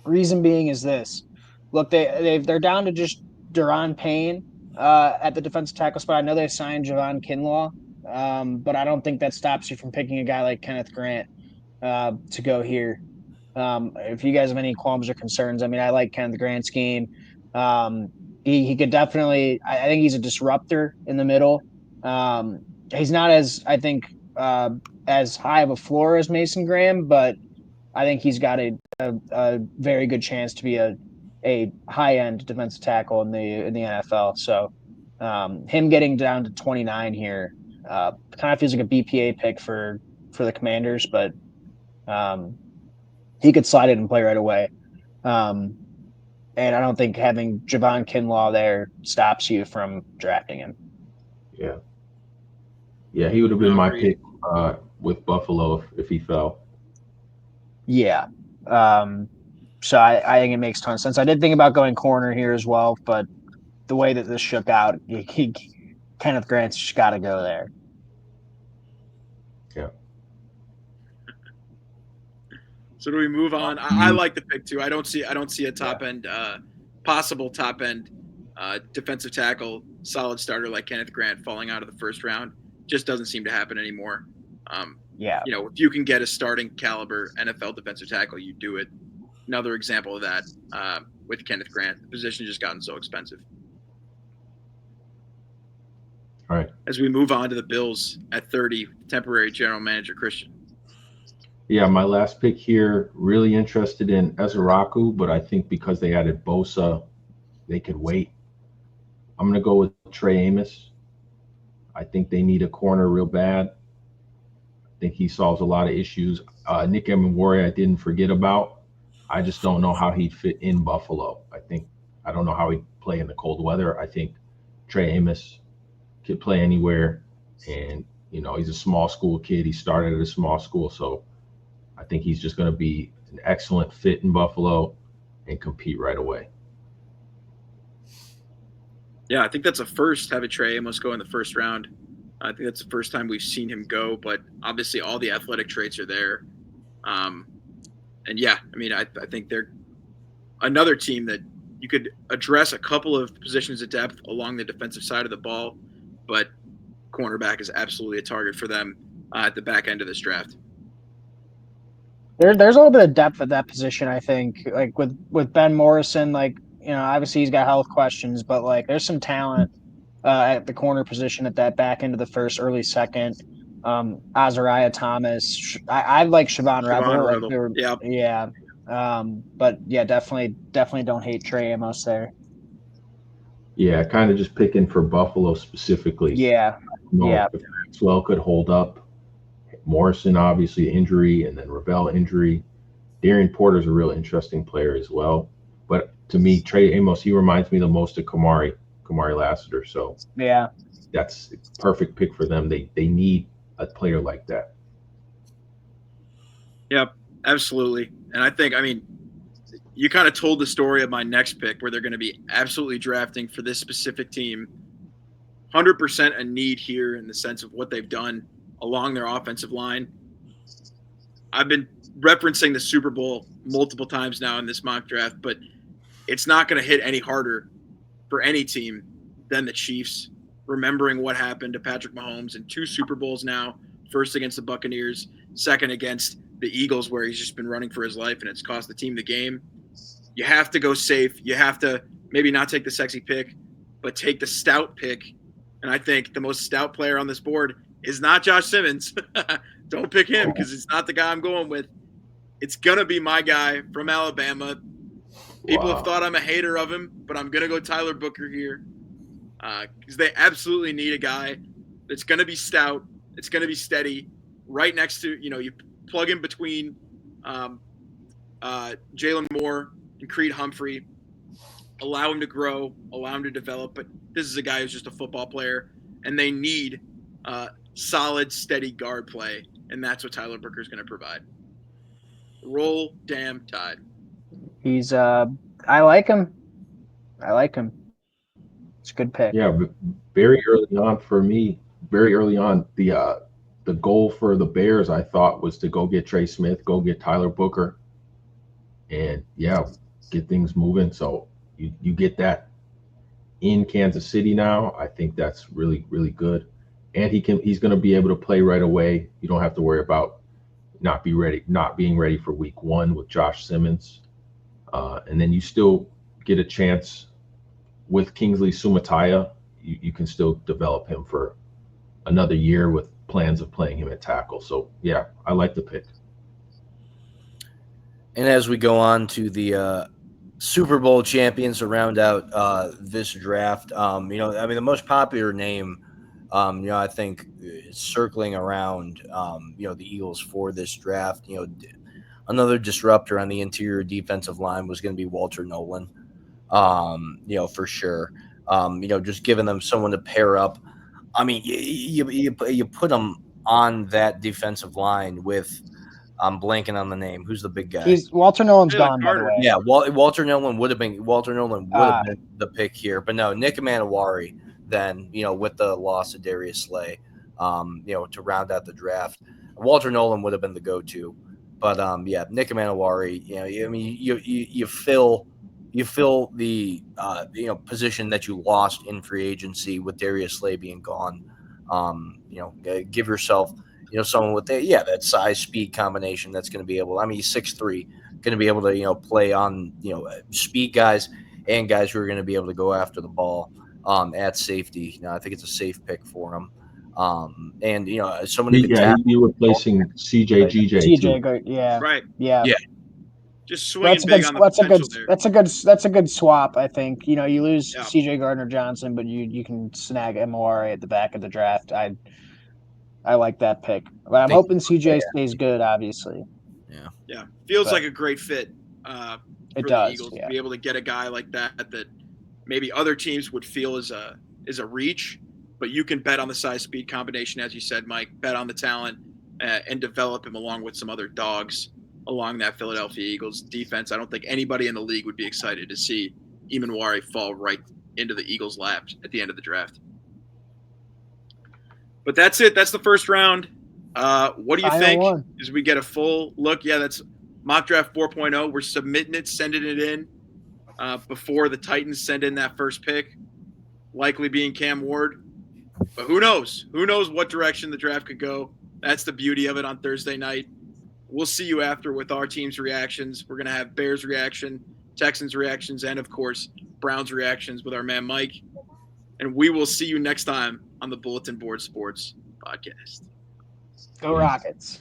Reason being is this. Look, they're down to just Daron Payne at the defensive tackle spot. I know they signed Javon Kinlaw, but I don't think that stops you from picking a guy like Kenneth Grant to go here. If you guys have any qualms or concerns, I mean, I like Kenneth Grant's game. He could definitely. I think he's a disruptor in the middle. He's not as as high of a floor as Mason Graham, but I think he's got a very good chance to be a high end defensive tackle in the NFL. So him getting down to 29 here kind of feels like a BPA pick for the Commanders, but he could slide in and play right away. And I don't think having Javon Kinlaw there stops you from drafting him. Yeah, he would have been my pick with Buffalo if he fell. Yeah. So I think it makes a ton of sense. I did think about going corner here as well, but the way that this shook out, Kenneth Grant's just got to go there. Yeah. So do we move on? I like the pick too. I don't see a top end, possible top end defensive tackle, solid starter like Kenneth Grant falling out of the first round. Just doesn't seem to happen anymore. If you can get a starting caliber NFL defensive tackle, you do it. Another example of that with Kenneth Grant. The position has just gotten so expensive. All right. As we move on to the Bills at 30, temporary general manager Christian. Yeah, my last pick here, really interested in Ezeraku, but I think because they added Bosa, they could wait. I'm going to go with Trey Amos. I think they need a corner real bad. I think he solves a lot of issues. Nick Emenwari, I didn't forget about. I just don't know how he'd fit in Buffalo. I don't know how he'd play in the cold weather. I think Trey Amos could play anywhere. And, he's a small school kid. He started at a small school. So I think he's just going to be an excellent fit in Buffalo and compete right away. Yeah, I think that's a first, have a Trey Amos go in the first round. I think that's the first time we've seen him go, but obviously all the athletic traits are there. I think they're another team that you could address a couple of positions of depth along the defensive side of the ball, but cornerback is absolutely a target for them at the back end of this draft. There's a little bit of depth at that position, I think. Like with Ben Morrison, obviously he's got health questions, but there's some talent at the corner position at that back end of the first, early second. Azariah Thomas. I like Siobhan Rebel. Yeah. But yeah, definitely don't hate Trey Amos there. Yeah, kind of just picking for Buffalo specifically. Yeah. If Maxwell could hold up. Morrison, obviously, injury, and then Ravel injury. Darian Porter's a real interesting player as well. But to me, Trey Amos, he reminds me the most of Kamari Lassiter. So yeah, that's a perfect pick for them. They need a player like that. Yep, absolutely. And I think, you kind of told the story of my next pick where they're going to be absolutely drafting for this specific team. 100% a need here in the sense of what they've done along their offensive line. I've been referencing the Super Bowl multiple times now in this mock draft, but it's not going to hit any harder for any team than the Chiefs, remembering what happened to Patrick Mahomes in 2 Super Bowls now, first against the Buccaneers, second against the Eagles, where he's just been running for his life and it's cost the team the game. You have to go safe. You have to maybe not take the sexy pick, but take the stout pick. And I think the most stout player on this board is not Josh Simmons. Don't pick him because it's not the guy I'm going with. It's going to be my guy from Alabama. People Wow. have thought I'm a hater of him, but I'm going to go Tyler Booker here because they absolutely need a guy that's going to be stout. It's going to be steady right next to, you plug in between Jalen Moore and Creed Humphrey, allow him to grow, allow him to develop. But this is a guy who's just a football player, and they need solid, steady guard play, and that's what Tyler Booker is going to provide. Roll damn Tide. He's I like him. It's a good pick. Yeah, but very early on for me, the goal for the Bears, I thought, was to go get Trey Smith, go get Tyler Booker, and get things moving. So you get that in Kansas City now. I think that's really, really good. And he's going to be able to play right away. You don't have to worry about not being ready for week 1 with Josh Simmons. And then you still get a chance with Kingsley Sumataya. You can still develop him for another year with plans of playing him at tackle. So, yeah, I like the pick. And as we go on to the Super Bowl champions to round out this draft, the most popular name, I think circling around, the Eagles for this draft, another disruptor on the interior defensive line was going to be Walter Nolan, for sure. Just giving them someone to pair up. I mean, you put them on that defensive line with, I'm blanking on the name. Who's the big guy? Walter Nolan's Jalen gone, by the Carter. way. Yeah, Walter Nolan would have been the pick here, but no, Nick Manawari. Then with the loss of Darius Slay, to round out the draft, Walter Nolan would have been the go-to. But Nick Manawari. You fill the position that you lost in free agency with Darius Slay being gone. Give yourself someone with that size speed combination that's going to be able. He's 6'3", going to be able to play on speed guys and guys who are going to be able to go after the ball at safety. I think it's a safe pick for him. And someone who He'd be replacing CJ GJ. Yeah, Right. Yeah. Just swinging big on the potential there. That's a good swap. I think you lose Yeah. CJ Gardner-Johnson, but you can snag MORA at the back of the draft. I like that pick, but I'm hoping CJ stays good. Obviously, Yeah, feels like a great fit. It for does, the Eagles yeah. to be able to get a guy like that maybe other teams would feel is a reach, but you can bet on the size speed combination, as you said, Mike. Bet on the talent and develop him along with some other dogs along that Philadelphia Eagles defense. I don't think anybody in the league would be excited to see Emanwari fall right into the Eagles' laps at the end of the draft. But that's it. That's the first round. What do you think? As we get a full look, that's Mock Draft 4.0. We're submitting it, sending it in before the Titans send in that first pick, likely being Cam Ward. But who knows? Who knows what direction the draft could go? That's the beauty of it on Thursday night. We'll see you after with our team's reactions. We're going to have Bears reaction, Texans reactions, and, of course, Browns reactions with our man Mike. And we will see you next time on the Bulletin Board Sports Podcast. Go Rockets.